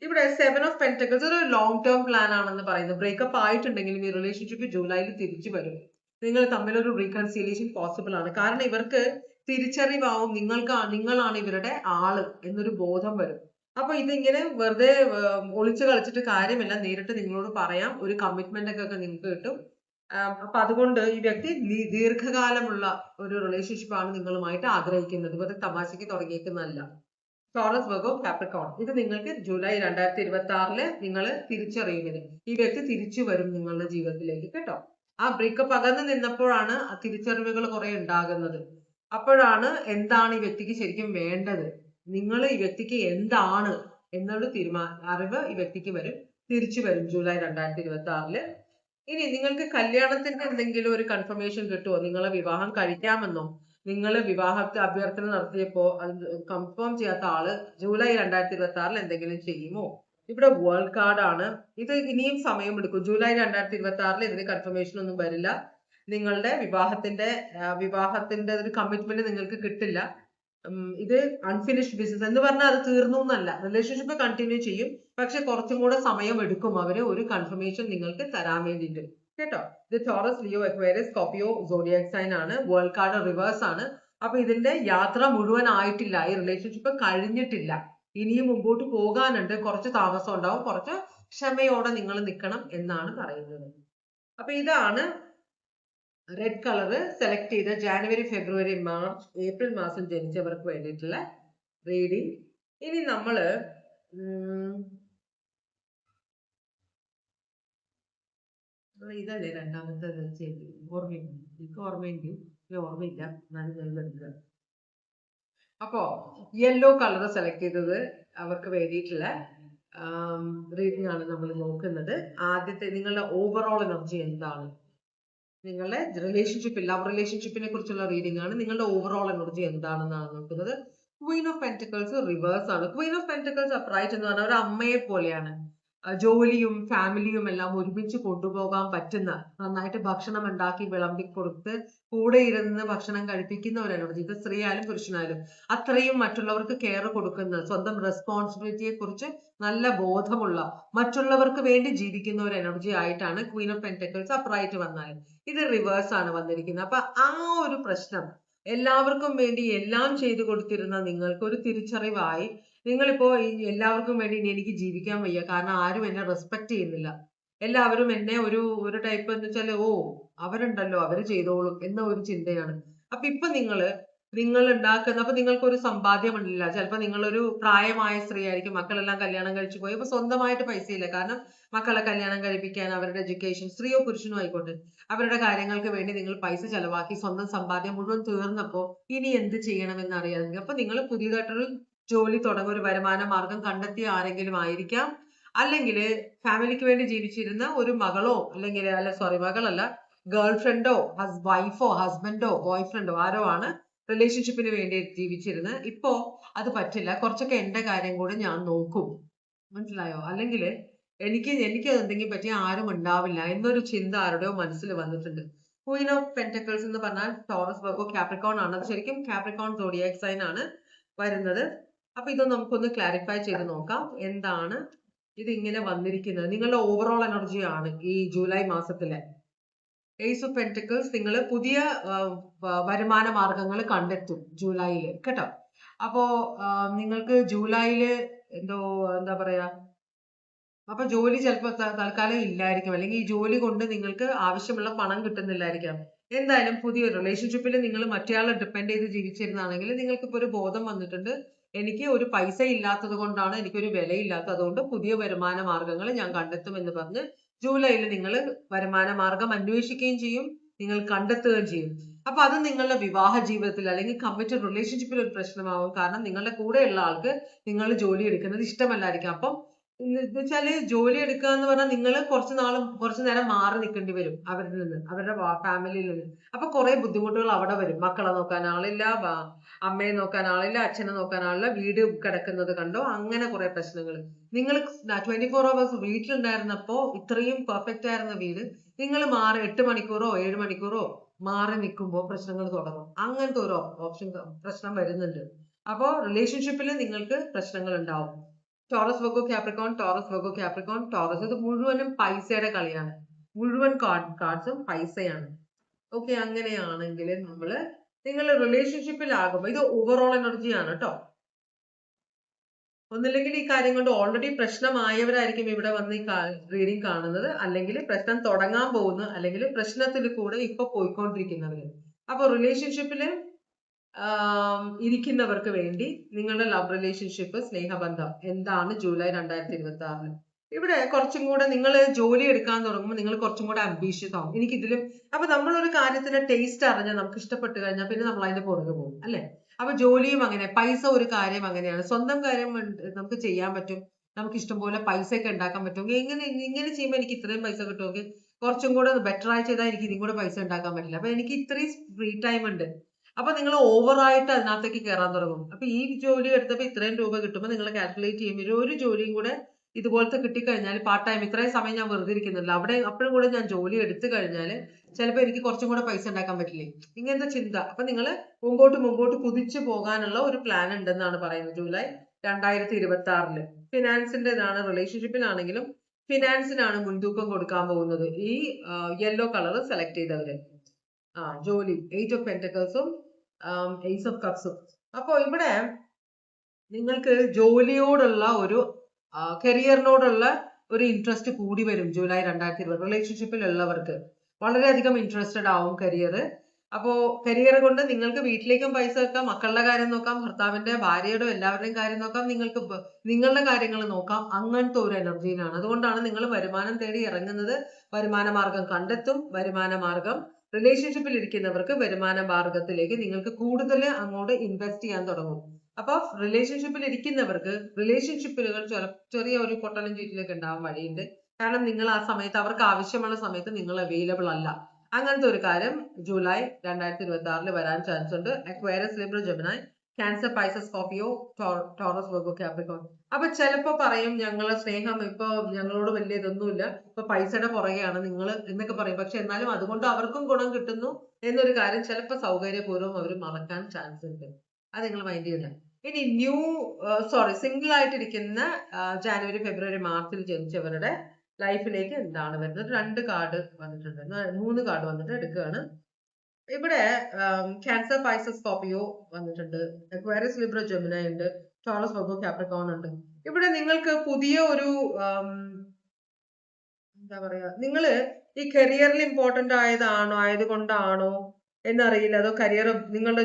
ഇവിടെ 7 ഓഫ് പെന്റക്കിൾസ് ഒരു ലോങ് ടേം പ്ലാൻ ആണെന്ന് പറയുന്നത്. ബ്രേക്കപ്പ് ആയിട്ടുണ്ടെങ്കിലും ഈ റിലേഷൻഷിപ്പ് ജൂലൈയിൽ തിരിച്ചു വരും. നിങ്ങൾ തമ്മിലൊരു റീകൺസിലിയേഷൻ പോസിബിൾ ആണ്. കാരണം ഇവർക്ക് തിരിച്ചറിവാവും നിങ്ങളാണ് ഇവരുടെ ആള് എന്നൊരു ബോധം വരും. അപ്പൊ ഇതിങ്ങനെ വെറുതെ ഒളിച്ചു കളിച്ചിട്ട് കാര്യമില്ല, നേരിട്ട് നിങ്ങളോട് പറയാം. ഒരു കമ്മിറ്റ്മെന്റ് ഒക്കെ നിങ്ങൾക്ക് കിട്ടും. അപ്പൊ അതുകൊണ്ട് ഈ വ്യക്തി ദീർഘകാലമുള്ള ഒരു റിലേഷൻഷിപ്പ് ആണ് നിങ്ങളുമായിട്ട് ആഗ്രഹിക്കുന്നത്. വെറുതെ തമാശക്ക് തുടങ്ങിയേക്കുന്നതല്ല. Taurus, Virgo, Capricorn. ഇത് നിങ്ങൾക്ക് ജൂലൈ 2026 നിങ്ങൾ തിരിച്ചറിയുന്നത്. ഈ വ്യക്തി തിരിച്ചു വരും നിങ്ങളുടെ ജീവിതത്തിലേക്ക്, കേട്ടോ. ആ ബ്രേക്കപ്പ് അകന്ന് നിന്നപ്പോഴാണ് ആ തിരിച്ചറിവുകൾ കുറെ ഉണ്ടാകുന്നത്. അപ്പോഴാണ് എന്താണ് ഈ വ്യക്തിക്ക് ശരിക്കും വേണ്ടത്, നിങ്ങൾ ഈ വ്യക്തിക്ക് എന്താണ് എന്നൊരു അറിവ് ഈ വ്യക്തിക്ക് വരും. തിരിച്ചു വരും ജൂലൈ 2026. ഇനി നിങ്ങൾക്ക് കല്യാണത്തിന്റെ എന്തെങ്കിലും ഒരു കൺഫർമേഷൻ കിട്ടുമോ? നിങ്ങളെ വിവാഹം കഴിക്കാമെന്നോ? നിങ്ങൾ വിവാഹത്തെ അഭ്യർത്ഥന നടത്തിയപ്പോ അത് കൺഫേം ചെയ്യാത്ത ആള് ജൂലൈ 2026 എന്തെങ്കിലും ചെയ്യുമോ? ഇവിടെ വേൾഡ് കാർഡ് ആണ്. ഇത് ഇനിയും സമയമെടുക്കും. ജൂലൈ 2026 ഇതിന് കൺഫർമേഷൻ ഒന്നും വരില്ല. നിങ്ങളുടെ വിവാഹത്തിന്റെ ഒരു കമ്മിറ്റ്മെന്റ് നിങ്ങൾക്ക് കിട്ടില്ല. ഇത് അൺഫിനിഷ്ഡ് ബിസിനസ് എന്ന് പറഞ്ഞാൽ അത് തീർന്നു എന്നല്ല. റിലേഷൻഷിപ്പ് കണ്ടിന്യൂ ചെയ്യും, പക്ഷെ കുറച്ചും കൂടെ സമയം എടുക്കും അവര് ഒരു കൺഫർമേഷൻ നിങ്ങൾക്ക് തരാൻ വേണ്ടിയിട്ട്, കേട്ടോ. ഇത് Taurus, Leo, Aquarius, Scorpio zodiac sign ആണ്. വേൾഡ് കാർഡ് റിവേഴ്സ് ആണ്. അപ്പൊ ഇതിന്റെ യാത്ര മുഴുവൻ ആയിട്ടില്ല. ഈ റിലേഷൻഷിപ്പ് കഴിഞ്ഞിട്ടില്ല. ഇനിയും മുമ്പോട്ട് പോകാനുണ്ട്. കുറച്ച് താമസം ഉണ്ടാവും. കുറച്ച് ക്ഷമയോടെ നിങ്ങൾ നിൽക്കണം എന്നാണ് പറയുന്നത്. അപ്പൊ ഇതാണ് റെഡ് കളർ സെലക്ട് ചെയ്ത ജാനുവരി, ഫെബ്രുവരി, മാർച്ച്, ഏപ്രിൽ മാസം ജനിച്ചവർക്ക് വേണ്ടിയിട്ടുള്ള റീഡിങ്. ഇനി നമ്മള് ഇതല്ലേ രണ്ടാമത്തെ ഓർമ്മയുണ്ട്, എനിക്ക് ഓർമ്മയുണ്ട്, ഓർമ്മയില്ല, എന്നാലും എടുക്കുക. അപ്പോ യെല്ലോ കളർ സെലക്ട് ചെയ്തത് അവർക്ക് വേണ്ടിയിട്ടുള്ള റീഡിംഗ് ആണ് നമ്മൾ നോക്കുന്നത്. ആദ്യത്തെ നിങ്ങളുടെ ഓവറോൾ എനർജി എന്താണ്, നിങ്ങളുടെ ലവ് റിലേഷൻഷിപ്പിനെ കുറിച്ചുള്ള റീഡിംഗ് ആണ്. നിങ്ങളുടെ ഓവറോൾ എനർജി എന്താണെന്നാണ് നോക്കുന്നത്. ക്വീൻ ഓഫ് പെന്റിക്കിൾസ് റിവേഴ്സ് ആണ്. ക്വീൻ ഓഫ് പെന്റിക്കിൾസ് അപ്രൈറ്റ് എന്ന് പറഞ്ഞാൽ ഒരു അമ്മയെ പോലെയാണ്. ജോലിയും ഫാമിലിയും എല്ലാം ഒരുമിച്ച് കൊണ്ടുപോകാൻ പറ്റുന്ന, നന്നായിട്ട് ഭക്ഷണം ഉണ്ടാക്കി വിളമ്പി കൊടുത്ത് കൂടെ ഇരുന്ന് ഭക്ഷണം കഴിപ്പിക്കുന്ന ഒരു എനർജി. ഇത് സ്ത്രീ ആയാലും പുരുഷനായാലും അത്രയും മറ്റുള്ളവർക്ക് കെയർ കൊടുക്കുന്ന, സ്വന്തം റെസ്പോൺസിബിലിറ്റിയെ കുറിച്ച് നല്ല ബോധമുള്ള, മറ്റുള്ളവർക്ക് വേണ്ടി ജീവിക്കുന്ന ഒരു എനർജി ആയിട്ടാണ് ക്വീൻ ഓഫ് പെന്റിക്കിൾസ് അപ്രൈറ്റ് വന്നാൽ. ഇത് റിവേഴ്സ് ആണ് വന്നിരിക്കുന്നത്. അപ്പൊ ആ ഒരു പ്രശ്നം, എല്ലാവർക്കും വേണ്ടി എല്ലാം ചെയ്തു കൊടുത്തിരുന്ന നിങ്ങൾക്ക് ഒരു തിരിച്ചറിവായി. നിങ്ങളിപ്പോ എല്ലാവർക്കും വേണ്ടി ഇനി എനിക്ക് ജീവിക്കാൻ വയ്യ, കാരണം ആരും എന്നെ റെസ്പെക്ട് ചെയ്യുന്നില്ല, എല്ലാവരും എന്നെ ഒരു ടൈപ്പ് എന്ന് വെച്ചാല് അവരുണ്ടല്ലോ അവര് ചെയ്തോളും എന്ന ഒരു ചിന്തയാണ്. അപ്പൊ ഇപ്പൊ നിങ്ങൾ ഉണ്ടാക്കുന്ന, അപ്പൊ നിങ്ങൾക്ക് ഒരു സമ്പാദ്യം ഉണ്ടില്ല. ചിലപ്പോ നിങ്ങളൊരു പ്രായമായ സ്ത്രീ ആയിരിക്കും, മക്കളെല്ലാം കല്യാണം കഴിച്ചു പോയി. അപ്പൊ സ്വന്തമായിട്ട് പൈസ ഇല്ല, കാരണം മക്കളെ കല്യാണം കഴിപ്പിക്കാൻ, അവരുടെ എഡ്യൂക്കേഷൻ, സ്ത്രീയോ പുരുഷനോ ആയിക്കോട്ടെ, അവരുടെ കാര്യങ്ങൾക്ക് വേണ്ടി നിങ്ങൾ പൈസ ചെലവാക്കി സ്വന്തം സമ്പാദ്യം മുഴുവൻ തീർന്നപ്പോ ഇനി എന്ത് ചെയ്യണമെന്ന് അറിയാതെ, അപ്പൊ നിങ്ങൾ പുതിയതായിട്ടൊരു ജോലി തുടങ്ങുന്ന ഒരു വരുമാന മാർഗം കണ്ടെത്തിയ ആരെങ്കിലും ആയിരിക്കാം. അല്ലെങ്കിൽ ഫാമിലിക്ക് വേണ്ടി ജീവിച്ചിരുന്ന ഒരു മകളോ അല്ലെങ്കിൽ മകളല്ല, ഗേൾ ഫ്രണ്ടോ വൈഫോ ഹസ്ബൻഡോ ബോയ് ഫ്രണ്ടോ ആരോ ആണ് റിലേഷൻഷിപ്പിന് വേണ്ടി ജീവിച്ചിരുന്നത്. ഇപ്പോ അത് പറ്റില്ല, കുറച്ചൊക്കെ എന്റെ കാര്യം കൂടെ ഞാൻ നോക്കും, മനസ്സിലായോ? അല്ലെങ്കിൽ എനിക്ക് എന്തെങ്കിലും പറ്റിയ ആരും ഉണ്ടാവില്ല എന്നൊരു ചിന്ത ആരുടെയോ മനസ്സിൽ വന്നിട്ടുണ്ട്. ക്വീൻ ഓഫ് പെന്റക്കിൾസ് എന്ന് പറഞ്ഞാൽ ടോറസ് വെർഗോ കാപ്രിക്കോൺ ആണ്. അത് ശരിക്കും കാപ്രിക്കോൺ സോഡിയാക് സൈൻ ആണ് വരുന്നത്. അപ്പൊ ഇത് നമുക്കൊന്ന് ക്ലാരിഫൈ ചെയ്ത് നോക്കാം. എന്താണ് ഇത് ഇങ്ങനെ വന്നിരിക്കുന്നത്? നിങ്ങളുടെ ഓവറോൾ എനർജി ആണ് ഈ ജൂലൈ മാസത്തിലെ. ഏസ് ഓഫ് പെന്റക്കിൾസ്, നിങ്ങൾ പുതിയ വരുമാന മാർഗങ്ങൾ കണ്ടെത്തും ജൂലൈയില്, കേട്ടോ. അപ്പോ നിങ്ങൾക്ക് ജൂലൈയില് എന്താ പറയാ, അപ്പൊ ജോലി ചിലപ്പോൾ തൽക്കാലം ഇല്ലായിരിക്കും, അല്ലെങ്കിൽ ഈ ജോലി കൊണ്ട് നിങ്ങൾക്ക് ആവശ്യമുള്ള പണം കിട്ടുന്നില്ലായിരിക്കാം. എന്തായാലും പുതിയ റിലേഷൻഷിപ്പിൽ നിങ്ങൾ മറ്റേയാളെ ഡിപ്പെൻഡ് ചെയ്ത് ജീവിച്ചിരുന്നാണെങ്കിൽ നിങ്ങൾക്ക് ഇപ്പൊ ഒരു ബോധം വന്നിട്ടുണ്ട്, എനിക്ക് ഒരു പൈസ ഇല്ലാത്തത് കൊണ്ടാണ് എനിക്കൊരു വിലയില്ലാത്തത്, അതുകൊണ്ട് പുതിയ വരുമാന മാർഗങ്ങൾ ഞാൻ കണ്ടെത്തും എന്ന് പറഞ്ഞ് ജൂലൈയിൽ നിങ്ങൾ വരുമാന മാർഗം അന്വേഷിക്കുകയും ചെയ്യും, നിങ്ങൾ കണ്ടെത്തുകയും ചെയ്യും. അപ്പൊ അത് നിങ്ങളുടെ വിവാഹ ജീവിതത്തിൽ അല്ലെങ്കിൽ കമ്മിറ്റഡ് റിലേഷൻഷിപ്പിൽ ഒരു പ്രശ്നമാവും. കാരണം നിങ്ങളുടെ കൂടെയുള്ള ആൾക്ക് നിങ്ങൾ ജോലി എടുക്കുന്നത് ഇഷ്ടമല്ലായിരിക്കും. അപ്പം വെച്ചാല് ജോലി എടുക്കുക എന്ന് പറഞ്ഞാൽ നിങ്ങൾ കുറച്ചു നേരം മാറി നിൽക്കേണ്ടി വരും അവരിൽ നിന്ന്, അവരുടെ ഫാമിലിയിൽ നിന്ന്. അപ്പൊ കുറെ ബുദ്ധിമുട്ടുകൾ അവിടെ വരും. മക്കളെ നോക്കാൻ ആളില്ല, അമ്മയെ നോക്കാൻ ആളില്ല, അച്ഛനെ നോക്കാൻ ആളില്ല, വീട് കിടക്കുന്നത് കണ്ടോ, അങ്ങനെ കുറെ പ്രശ്നങ്ങൾ. നിങ്ങൾ 24 hours വീട്ടിലുണ്ടായിരുന്നപ്പോ ഇത്രയും പെർഫെക്റ്റ് ആയിരുന്ന വീട് നിങ്ങൾ 8 മണിക്കൂറോ 7 മണിക്കൂറോ മാറി നിൽക്കുമ്പോൾ പ്രശ്നങ്ങൾ തുടങ്ങും. അങ്ങനത്തെ ഒരു പ്രശ്നം വരുന്നുണ്ട്. അപ്പോ റിലേഷൻഷിപ്പിൽ നിങ്ങൾക്ക് പ്രശ്നങ്ങൾ ഉണ്ടാവും. Taurus Virgo Capricorn, Taurus Virgo Capricorn, Taurus, ഇത് മുഴുവനും പൈസയുടെ കളിയാണ്. മുഴുവൻ കാർഡ്സും പൈസയാണ്. ഓക്കെ, അങ്ങനെയാണെങ്കിൽ നിങ്ങൾ റിലേഷൻഷിപ്പിലാകുമ്പോൾ ഇത് ഓവറോൾ എനർജി ആണ് കേട്ടോ. ഒന്നില്ലെങ്കിൽ ഈ കാര്യം കൊണ്ട് ഓൾറെഡി പ്രശ്നമായവരായിരിക്കും ഇവിടെ വന്ന് ഈ റീഡിങ് കാണുന്നത്, അല്ലെങ്കിൽ പ്രശ്നം തുടങ്ങാൻ പോകുന്ന, അല്ലെങ്കിൽ പ്രശ്നത്തിൽ കൂടെ ഇപ്പൊ പോയിക്കൊണ്ടിരിക്കുന്നവര്. അപ്പൊ റിലേഷൻഷിപ്പില് ഇരിക്കുന്നവർക്ക് വേണ്ടി നിങ്ങളുടെ ലവ് റിലേഷൻഷിപ്പ്, സ്നേഹബന്ധം എന്താണ് ജൂലൈ 2026? ഇവിടെ കുറച്ചും കൂടെ നിങ്ങൾ ജോലി എടുക്കാൻ തുടങ്ങുമ്പോൾ നിങ്ങൾ കുറച്ചും കൂടെ അംബീഷ്യസ് ആവും. എനിക്കിതിലും, അപ്പൊ നമ്മളൊരു കാര്യത്തിന്റെ ടേസ്റ്റ് അറിഞ്ഞാൽ നമുക്ക് ഇഷ്ടപ്പെട്ട് കഴിഞ്ഞാൽ പിന്നെ നമ്മൾ അതിന്റെ പുറകെ പോകും, അല്ലെ? അപ്പൊ ജോലിയും അങ്ങനെ, പൈസ ഒരു കാര്യം അങ്ങനെയാണ്. സ്വന്തം കാര്യം നമുക്ക് ചെയ്യാൻ പറ്റും, നമുക്ക് ഇഷ്ടംപോലെ പൈസ ഒക്കെ ഉണ്ടാക്കാൻ പറ്റും. ഇങ്ങനെ ചെയ്യുമ്പോൾ എനിക്ക് ഇത്രയും പൈസ കിട്ടുമെങ്കിൽ കുറച്ചും കൂടെ ബെറ്റർ ആയി ചെയ്താൽ എനിക്ക് ഇതും കൂടെ പൈസ ഉണ്ടാക്കാൻ പറ്റില്ല. അപ്പൊ എനിക്ക് ഇത്രയും ഫ്രീ ടൈം ഉണ്ട്. അപ്പൊ നിങ്ങൾ ഓവറായിട്ട് അതിനകത്തേക്ക് കയറാൻ തുടങ്ങും. അപ്പൊ ഈ ജോലി എടുത്തപ്പോ ഇത്രയും രൂപ കിട്ടുമ്പോൾ നിങ്ങൾ കാൽക്കുലേറ്റ് ചെയ്യുമ്പോൾ ഒരു ജോലിയും കൂടെ ഇതുപോലത്തെ കിട്ടിക്കഴിഞ്ഞാൽ, പാർട്ട് ടൈം, ഇത്രയും സമയം ഞാൻ വെറുതെ ഇരിക്കുന്നില്ല, അപ്പോഴും കൂടെ ഞാൻ ജോലി എടുത്തു കഴിഞ്ഞാൽ ചിലപ്പോൾ എനിക്ക് കുറച്ചും കൂടെ പൈസ ഉണ്ടാക്കാൻ പറ്റില്ലേ, ഇങ്ങനത്തെ ചിന്ത. അപ്പൊ നിങ്ങൾ മുമ്പോട്ട് കുതിച്ചു പോകാനുള്ള ഒരു പ്ലാൻ ഉണ്ടെന്നാണ് പറയുന്നത് ജൂലൈ 2026. ഫിനാൻസിന്റെ ഇതാണ്. റിലേഷൻഷിപ്പിലാണെങ്കിലും ഫിനാൻസിനാണ് മുൻതൂക്കം കൊടുക്കാൻ പോകുന്നത് ഈ യെല്ലോ കളർ സെലക്ട് ചെയ്തവര്. ജോലി, 8 ഓഫ് പെന്റക്കിൾസും 8 ഓഫ് കപ്സും. അപ്പൊ ഇവിടെ നിങ്ങൾക്ക് ജോലിയോടുള്ള ഒരു കരിയറിനോടുള്ള ഒരു ഇൻട്രസ്റ്റ് കൂടി വരും ജൂലൈ 2020. റിലേഷൻഷിപ്പിൽ ഉള്ളവർക്ക് വളരെയധികം ഇൻട്രസ്റ്റഡ് ആവും കരിയർ. അപ്പോ കരിയർ കൊണ്ട് നിങ്ങൾക്ക് വീട്ടിലേക്കും പൈസ വെക്കാം, മക്കളുടെ കാര്യം നോക്കാം, ഭർത്താവിന്റെ ഭാര്യയുടെ എല്ലാവരുടെയും കാര്യം നോക്കാം, നിങ്ങൾക്ക് നിങ്ങളുടെ കാര്യങ്ങൾ നോക്കാം. അങ്ങനത്തെ ഒരു എനർജിയിലാണ്. അതുകൊണ്ടാണ് നിങ്ങൾ വരുമാനം തേടി ഇറങ്ങുന്നത്. വരുമാന മാർഗം കണ്ടെത്തും. വരുമാന മാർഗം, റിലേഷൻഷിപ്പിൽ ഇരിക്കുന്നവർക്ക് വരുമാന മാർഗത്തിലേക്ക് നിങ്ങൾക്ക് കൂടുതൽ അങ്ങോട്ട് ഇൻവെസ്റ്റ് ചെയ്യാൻ തുടങ്ങും. അപ്പൊ റിലേഷൻഷിപ്പിൽ ഇരിക്കുന്നവർക്ക് റിലേഷൻഷിപ്പുകൾ ചെറിയ ഒരു പൊട്ടലും ചീറ്റിലൊക്കെ ഉണ്ടാവാൻ വഴിയുണ്ട്. കാരണം നിങ്ങൾ ആ സമയത്ത്, അവർക്ക് ആവശ്യമുള്ള സമയത്ത് നിങ്ങൾ അവൈലബിൾ അല്ല. അങ്ങനത്തെ ഒരു കാര്യം ജൂലൈ 2026 വരാൻ ചാൻസ് ഉണ്ട്. Aquarius, Libra, Gemini, Cancer, Pisces, Scorpio, Taurus, Virgo, Capricorn. അപ്പൊ ചിലപ്പോ പറയും ഞങ്ങളെ സ്നേഹം ഇപ്പൊ ഞങ്ങളോട് വലിയ ഇതൊന്നുമില്ല, ഇപ്പൊ പൈസയുടെ പുറകെയാണ് നിങ്ങൾ എന്നൊക്കെ പറയും. പക്ഷെ എന്നാലും അതുകൊണ്ട് അവർക്കും ഗുണം കിട്ടുന്നു എന്നൊരു കാര്യം ചിലപ്പോ സൗകര്യപൂർവ്വം അവർ മറക്കാൻ ചാൻസ് ഉണ്ട്. അത് നിങ്ങൾ മൈൻഡ് ചെയ്യണം. ഇനി സിംഗിൾ ആയിട്ടിരിക്കുന്ന ജാനുവരി, ഫെബ്രുവരി, മാർച്ചിൽ ജനിച്ചവരുടെ ലൈഫിലേക്ക് എന്താണ് വരുന്നത്? 2 കാർഡ് വന്നിട്ടുണ്ട്, 3 കാർഡ് വന്നിട്ട് എടുക്കുകയാണ്. ഇവിടെ ക്യാൻസർ, പൈസസ്, സ്കോർപിയോ വന്നിട്ടുണ്ട്. അക്വേറിയസ്, ലിബ്ര, ജെമിനി ഉണ്ട്. ടോറസ്, വെർഗോ, കാപ്രിക്കോൺ ഉണ്ട്. ഇവിടെ നിങ്ങൾക്ക് പുതിയ ഒരു എന്താ പറയാ, നിങ്ങള് ഈ കരിയറിൽ ഇമ്പോർട്ടന്റ് ആയതുകൊണ്ടാണോ എന്നറിയില്ല, അതോ കരിയർ നിങ്ങളുടെ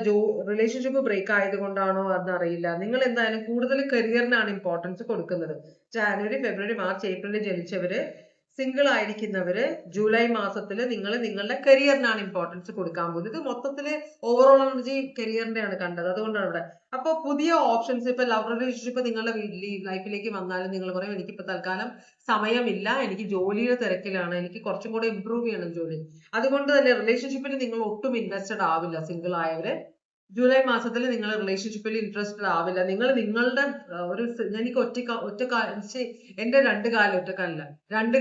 റിലേഷൻഷിപ്പ് ബ്രേക്ക് ആയതുകൊണ്ടാണോ എന്നറിയില്ല. നിങ്ങൾ എന്തായാലും കൂടുതൽ കരിയറിനാണ് ഇമ്പോർട്ടൻസ് കൊടുക്കുന്നത്. ജാനുവരി, ഫെബ്രുവരി, മാർച്ച്, ഏപ്രിലിൽ ജനിച്ചവര് സിംഗിൾ ആയിരിക്കുന്നവര് ജൂലൈ മാസത്തിൽ നിങ്ങൾ നിങ്ങളുടെ കരിയറിനാണ് ഇമ്പോർട്ടൻസ് കൊടുക്കാൻ പോകുന്നത്. ഇത് മൊത്തത്തില് ഓവറോൾ എനർജി കരിയറിന്റെയാണ് കണ്ടത്, അതുകൊണ്ടാണ് ഇവിടെ. അപ്പൊ പുതിയ ഓപ്ഷൻസ്, ഇപ്പൊ ലവ് റിലേഷൻഷിപ്പ് നിങ്ങളുടെ ലൈഫിലേക്ക് വന്നാലും നിങ്ങൾ പറയും എനിക്കിപ്പോ തൽക്കാലം സമയമില്ല, എനിക്ക് ജോലിയുടെ തിരക്കിലാണ്, എനിക്ക് കുറച്ചും കൂടെ ഇമ്പ്രൂവ് ചെയ്യണം ജോലി. അതുകൊണ്ട് തന്നെ റിലേഷൻഷിപ്പിൽ നിങ്ങൾ ഒട്ടും ഇൻവെസ്റ്റഡ് ആവില്ല. സിംഗിൾ ആയവര് ജൂലൈ മാസത്തിൽ നിങ്ങൾ റിലേഷൻഷിപ്പിൽ ഇൻട്രസ്റ്റഡ് ആവില്ല. നിങ്ങൾ നിങ്ങളുടെ എനിക്ക് എന്റെ രണ്ട്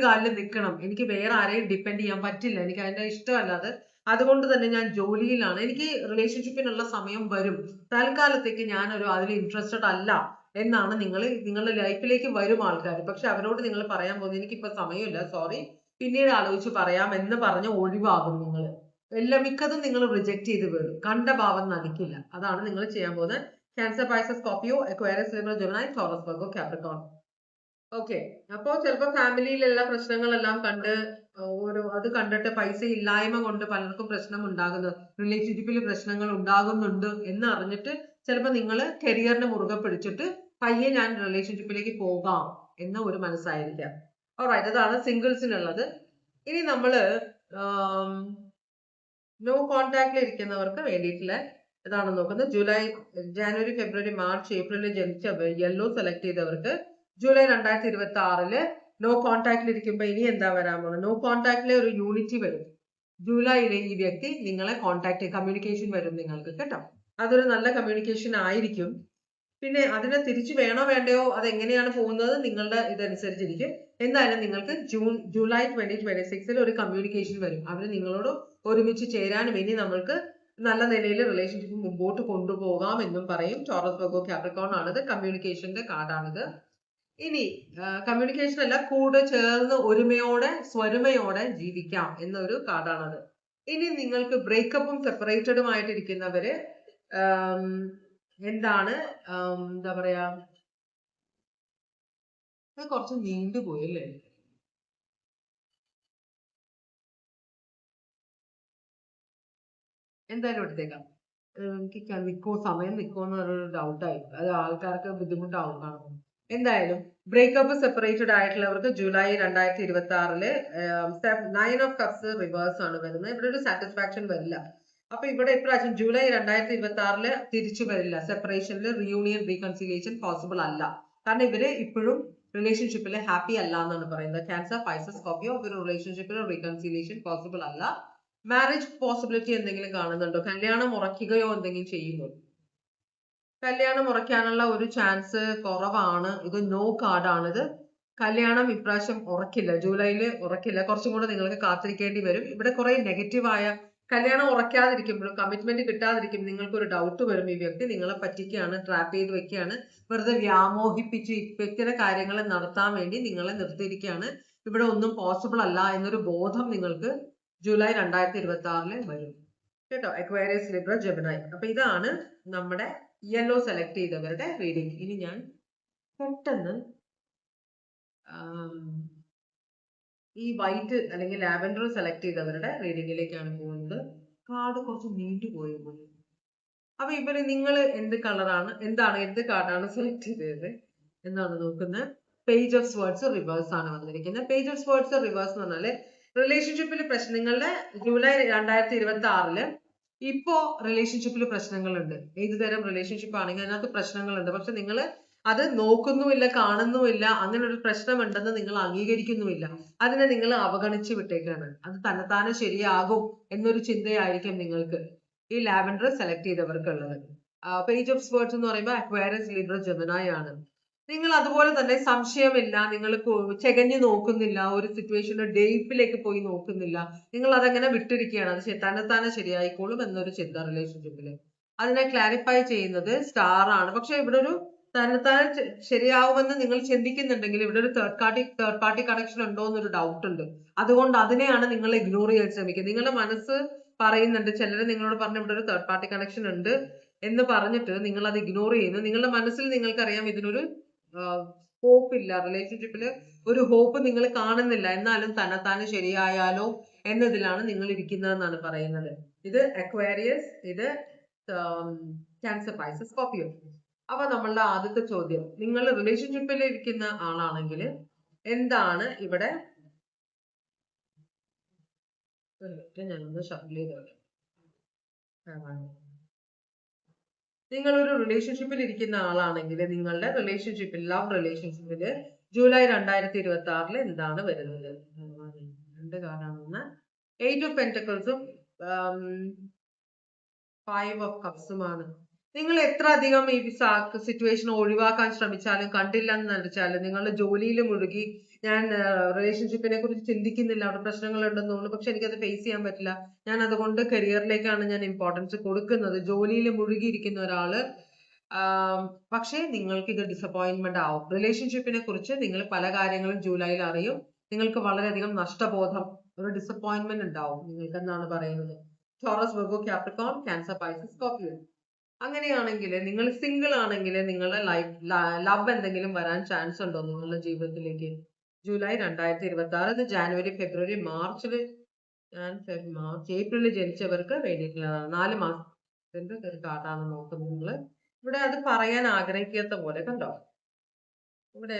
കാലിൽ നിൽക്കണം, എനിക്ക് വേറെ ആരെയും ഡിപ്പെൻഡ് ചെയ്യാൻ പറ്റില്ല, എനിക്ക് അതിന്റെ ഇഷ്ടമല്ല അത്. അതുകൊണ്ട് തന്നെ ഞാൻ ജോലിയിലാണ്, എനിക്ക് റിലേഷൻഷിപ്പിനുള്ള സമയം വരും, തൽക്കാലത്തേക്ക് ഞാൻ അതിൽ ഇൻട്രസ്റ്റഡ് അല്ല എന്നാണ് നിങ്ങളുടെ ലൈഫിലേക്ക് വരും ആൾക്കാർ. പക്ഷെ അവരോട് നിങ്ങൾ പറയാൻ പോകുന്നത് എനിക്കിപ്പോ സമയമില്ല, സോറി, പിന്നീട് ആലോചിച്ച് പറയാം എന്ന് പറഞ്ഞ് ഒഴിവാകും. നിങ്ങൾ മിക്കതും നിങ്ങൾ റിജക്ട് ചെയ്ത് വരും, കണ്ട ഭാവം നടിക്കില്ല. അതാണ് നിങ്ങൾ ചെയ്യാൻ പോകുന്നത്. Cancer, Pisces, Scorpio, Aquarius, Libra, Gemini, Taurus, Virgo, Capricorn. Okay, അപ്പോ ചിലപ്പോ ഫാമിലിയിലുള്ള പ്രശ്നങ്ങളെല്ലാം കണ്ട് അത് കണ്ടിട്ട് പൈസ ഇല്ലായ്മ കൊണ്ട് പലർക്കും പ്രശ്നം ഉണ്ടാകുന്നത്, റിലേഷൻഷിപ്പിൽ പ്രശ്നങ്ങൾ ഉണ്ടാകുന്നുണ്ട് എന്ന് അറിഞ്ഞിട്ട് ചിലപ്പോൾ നിങ്ങൾ കരിയറിനെ മുറുകെ പിടിച്ചിട്ട് പയ്യെ ഞാൻ റിലേഷൻഷിപ്പിലേക്ക് പോകാം എന്ന ഒരു മനസ്സായിരിക്കാം. ഓൾറൈറ്റ്, അതാണ് സിംഗിൾസിനുള്ളത്. ഇനി നമ്മള് നോ കോണ്ടാക്റ്റിൽ ഇരിക്കുന്നവർക്ക് വേണ്ടിയിട്ടുള്ള ഇതാണ് നോക്കുന്നത്. ജനുവരി, ഫെബ്രുവരി, മാർച്ച്, ഏപ്രിലിൽ ജനിച്ച യെല്ലോ സെലക്ട് ചെയ്തവർക്ക് ജൂലൈ 2026 നോ കോണ്ടാക്റ്റിൽ ഇരിക്കുമ്പോ ഇനി എന്താ വരാൻ പോകുന്നത്? നോ കോണ്ടാക്റ്റിലെ ഒരു യൂണിറ്റി വരും. ജൂലൈയിലെ ഈ വ്യക്തി നിങ്ങളെ കോണ്ടാക്ട്, കമ്മ്യൂണിക്കേഷൻ വരും നിങ്ങൾക്ക്, കേട്ടോ. അതൊരു നല്ല കമ്മ്യൂണിക്കേഷൻ ആയിരിക്കും. പിന്നെ അതിനെ തിരിച്ചു വേണോ വേണ്ടയോ, അതെങ്ങനെയാണ് പോകുന്നത് നിങ്ങളുടെ ഇതനുസരിച്ചിരിക്കും. എന്തായാലും നിങ്ങൾക്ക് ജൂലൈ 2026 ഒരു കമ്മ്യൂണിക്കേഷൻ വരും. അവർ നിങ്ങളോട് ഒരുമിച്ച് ചേരാനും ഇനി നമ്മൾക്ക് നല്ല നിലയിൽ റിലേഷൻഷിപ്പ് മുമ്പോട്ട് കൊണ്ടുപോകാം എന്നും പറയും. ടോറസ്, വെർഗോ, കാപ്രിക്കോൺ ആണിത്. കമ്മ്യൂണിക്കേഷന്റെ കാർഡാണിത്. ഇനി കമ്മ്യൂണിക്കേഷൻ അല്ല, കൂടെ ചേർന്ന് ഒരുമയോടെ സ്വരുമയോടെ ജീവിക്കാം എന്നൊരു കാർഡാണത്. ഇനി നിങ്ങൾക്ക് ബ്രേക്കപ്പും സെപ്പറേറ്റഡും ആയിട്ടിരിക്കുന്നവര് എന്താണ് എന്താ പറയാ, അത് കുറച്ച് നീണ്ടുപോയി അല്ലേ? എന്തായാലും എടുത്തേക്കാം. എനിക്ക് സമയം നിൽക്കുമെന്നൊരു ഡൗട്ടായി, അത് ആൾക്കാർക്ക് ബുദ്ധിമുട്ടാവും കാണും. എന്തായാലും ബ്രേക്കപ്പ് സെപ്പറേറ്റഡ് ആയിട്ടുള്ളവർക്ക് ജൂലൈ 2026 9 ഓഫ് കപ്സ് റിവേഴ്സ് ആണ് വരുന്നത്. ഇവിടെ ഒരു സാറ്റിസ്ഫാക്ഷൻ വരില്ല. അപ്പൊ ഇവിടെ ഇപ്രാവശ്യം ജൂലൈ 2026 തിരിച്ചു വരില്ല. സെപ്പറേഷനിൽ റിയൂണിയൻ, റീകൺസിലിയേഷൻ പോസിബിൾ അല്ല. കാരണം ഇവര് ഇപ്പോഴും റിലേഷൻഷിപ്പിൽ ഹാപ്പി അല്ല എന്നാണ് പറയുന്നത്. ക്യാൻസർ, പൈസസ്, സ്കോർപിയോ, ഒരു റിലേഷൻഷിപ്പിൽ റീകൺസിലിയേഷൻ പോസിബിൾ അല്ല. മാരേജ് പോസിബിലിറ്റി എന്തെങ്കിലും കാണുന്നുണ്ടോ? കല്യാണം ഉറയ്ക്കുകയോ എന്തെങ്കിലും ചെയ്യുന്നു? കല്യാണം ഉറയ്ക്കാനുള്ള ഒരു ചാൻസ് കുറവാണ്. ഇത് നോ കാർഡാണിത്. കല്യാണം ഇപ്രാവശ്യം ഉറക്കില്ല, ജൂലൈയിൽ ഉറക്കില്ല. കുറച്ചും കൂടെ നിങ്ങൾക്ക് കാത്തിരിക്കേണ്ടി വരും. ഇവിടെ കുറെ നെഗറ്റീവായ, കല്യാണം ഉറക്കാതിരിക്കുമ്പോഴും കമ്മിറ്റ്മെന്റ് കിട്ടാതിരിക്കും നിങ്ങൾക്ക് ഒരു ഡൗട്ട് വരും. ഈ വ്യക്തി നിങ്ങളെ പറ്റിക്കുകയാണ്, ട്രാപ്പ് ചെയ്ത് വെക്കുകയാണ്, വെറുതെ വ്യാമോഹിപ്പിച്ച് വ്യക്തിയുടെ കാര്യങ്ങൾ നടത്താൻ വേണ്ടി നിങ്ങളെ നിർത്തിയിരിക്കുകയാണ്, ഇവിടെ ഒന്നും പോസിബിൾ അല്ല എന്നൊരു ബോധം നിങ്ങൾക്ക് ജൂലൈ 2026 വരും, കേട്ടോ. Aquarius, Libra, Gemini. അപ്പൊ ഇതാണ് നമ്മുടെ യെല്ലോ സെലക്ട് ചെയ്തവരുടെ റീഡിംഗ്. ഇനി ഞാൻ പെട്ടെന്ന് ഈ വൈറ്റ് അല്ലെങ്കിൽ ലാവൻഡർ സെലക്ട് ചെയ്തവരുടെ റീഡിങ്ങിലേക്കാണ് പോകുന്നത്. കാർഡ് കുറച്ച് നീണ്ടുപോയി. അപ്പൊ ഇവര് നിങ്ങൾ എന്ത് കാർഡാണ് സെലക്ട് ചെയ്തത് എന്നാണ് നോക്കുന്നത്. പേജ് ഓഫ് സ്വേർഡ്സ് റിവേഴ്സ് ആണ് വന്നിരിക്കുന്നത്. പേജ് ഓഫ് സ്വേർഡ്സ് റിവേഴ്സ് എന്ന് പറഞ്ഞാല് റിലേഷൻഷിപ്പിൽ പ്രശ്നങ്ങളുടെ ജൂലൈ 2026 ഇപ്പോ റിലേഷൻഷിപ്പിൽ പ്രശ്നങ്ങളുണ്ട്. ഏത് തരം റിലേഷൻഷിപ്പ് ആണെങ്കിൽ അതിനകത്ത് പ്രശ്നങ്ങളുണ്ട്. പക്ഷെ നിങ്ങൾ അത് നോക്കുന്നുമില്ല, കാണുന്നുമില്ല. അങ്ങനെ ഒരു പ്രശ്നമുണ്ടെന്ന് നിങ്ങൾ അംഗീകരിക്കുന്നുമില്ല. അതിനെ നിങ്ങൾ അവഗണിച്ച് വിട്ടേക്കാണ്. അത് തന്നെത്താനെ ശരിയാകും എന്നൊരു ചിന്തയായിരിക്കും നിങ്ങൾക്ക് ഈ ലാവൻഡർ സെലക്ട് ചെയ്തവർക്കുള്ളത്. പേജ് ഓഫ് സ്വേർഡ്സ് എന്ന് പറയുമ്പോൾ അക്വേറിയസ്, ലിബ്ര, ജെമിനി ആണ്. നിങ്ങൾ അതുപോലെ തന്നെ സംശയമില്ല, നിങ്ങൾ ചെകഞ്ഞു നോക്കുന്നില്ല, ഒരു സിറ്റുവേഷന് ഡീപ്പിലേക്ക് പോയി നോക്കുന്നില്ല, നിങ്ങൾ അതങ്ങനെ വിട്ടിരിക്കുകയാണ്. അത് തന്നെത്താനെ ശരിയായിക്കോളും എന്നൊരു ചിന്ത റിലേഷൻഷിപ്പില്. അതിനെ ക്ലാരിഫൈ ചെയ്യുന്നത് സ്റ്റാർ ആണ്. പക്ഷെ ഇവിടെ ഒരു തന്നെത്താനെ ശരിയാവുമെന്ന് നിങ്ങൾ ചിന്തിക്കുന്നുണ്ടെങ്കിൽ ഇവിടെ ഒരു തേർഡ് പാർട്ടി കണക്ഷൻ ഉണ്ടോ എന്നൊരു ഡൗട്ട് ഉണ്ട്. അതുകൊണ്ട് അതിനെയാണ് നിങ്ങൾ ഇഗ്നോർ ചെയ്യാൻ ശ്രമിക്കുന്നത്. നിങ്ങളുടെ മനസ്സ് പറയുന്നുണ്ട്, ചിലര് നിങ്ങളോട് പറഞ്ഞ ഇവിടെ ഒരു തേർഡ് പാർട്ടി കണക്ഷൻ ഉണ്ട് എന്ന് പറഞ്ഞിട്ട് നിങ്ങൾ അത് ഇഗ്നോർ ചെയ്യുന്നു. നിങ്ങളുടെ മനസ്സിൽ നിങ്ങൾക്കറിയാം ഇതിനൊരു ഹോപ്പ് ഇല്ല, റിലേഷൻഷിപ്പിൽ ഒരു ഹോപ്പ് നിങ്ങൾ കാണുന്നില്ല. എന്നാലും തന്നെത്താനെ ശരിയായാലോ എന്നതിലാണ് നിങ്ങൾ ഇരിക്കുന്നതെന്നാണ് പറയുന്നത്. ഇത് അക്വേറിയസ്, ഇത് ക്യാൻസർ, പൈസസ്, സ്കോർപിയോ. അപ്പൊ നമ്മളുടെ ആദ്യത്തെ ചോദ്യം, നിങ്ങൾ റിലേഷൻഷിപ്പിൽ ഇരിക്കുന്ന ആളാണെങ്കിൽ എന്താണ് ഇവിടെ ഞാനൊന്ന് ഷഫിൾ ചെയ്തോളാം. നിങ്ങളൊരു റിലേഷൻഷിപ്പിൽ ഇരിക്കുന്ന ആളാണെങ്കിൽ നിങ്ങളുടെ റിലേഷൻഷിപ്പിൽ ലവ് റിലേഷൻഷിപ്പിൽ ജൂലൈ 2026 എന്താണ് വരുന്നത്? രണ്ട് കാർഡാണ്. 8 ഓഫ് പെന്റക്കിൾസും 5 ഓഫ് കപ്സുമാണ്. നിങ്ങൾ എത്ര അധികം ഈ സിറ്റുവേഷൻ ഒഴിവാക്കാൻ ശ്രമിച്ചാലും കണ്ടില്ല എന്ന് നടിച്ചാലും നിങ്ങളുടെ ജോലിയിൽ മുഴുകി ഞാൻ റിലേഷൻഷിപ്പിനെ കുറിച്ച് ചിന്തിക്കുന്നില്ല, അവിടെ പ്രശ്നങ്ങൾ ഉണ്ടെന്ന് തോന്നുന്നു, പക്ഷെ എനിക്കത് ഫേസ് ചെയ്യാൻ പറ്റില്ല, ഞാൻ അതുകൊണ്ട് കരിയറിലേക്കാണ് ഞാൻ ഇമ്പോർട്ടൻസ് കൊടുക്കുന്നത്, ജോലിയിൽ മുഴുകിയിരിക്കുന്ന ഒരാള് പക്ഷേ നിങ്ങൾക്ക് ഇത് ഡിസപ്പോയിന്റ്മെന്റ് ആവും. റിലേഷൻഷിപ്പിനെ കുറിച്ച് നിങ്ങൾ പല കാര്യങ്ങളും ജൂലൈയിൽ അറിയും. നിങ്ങൾക്ക് വളരെയധികം നഷ്ടബോധം, ഒരു ഡിസപ്പോയിന്റ്മെന്റ് ഉണ്ടാവും നിങ്ങൾക്ക് എന്നാണ് പറയുന്നത്. Taurus, Virgo, Capricorn, Cancer, Pisces, Scorpio. അങ്ങനെയാണെങ്കിൽ നിങ്ങൾ സിംഗിൾ ആണെങ്കിൽ നിങ്ങളുടെ ലവ് എന്തെങ്കിലും വരാൻ ചാൻസ് ഉണ്ടോ നിങ്ങളുടെ ജീവിതത്തിലേക്ക്? ജൂലൈ 2026, ഇത് ജാനുവരി, ഫെബ്രുവരി, മാർച്ചിൽ മാർച്ച് ഏപ്രിലിൽ ജനിച്ചവർക്ക് വേണ്ടിയിട്ടുള്ളതാണ്. 4 മാസത്തിന്റെ ഒരു കാർഡാണ് നോക്കുന്നത് നിങ്ങൾ. ഇവിടെ അത് പറയാൻ ആഗ്രഹിക്കാത്ത പോലെ കണ്ടോ, ഇവിടെ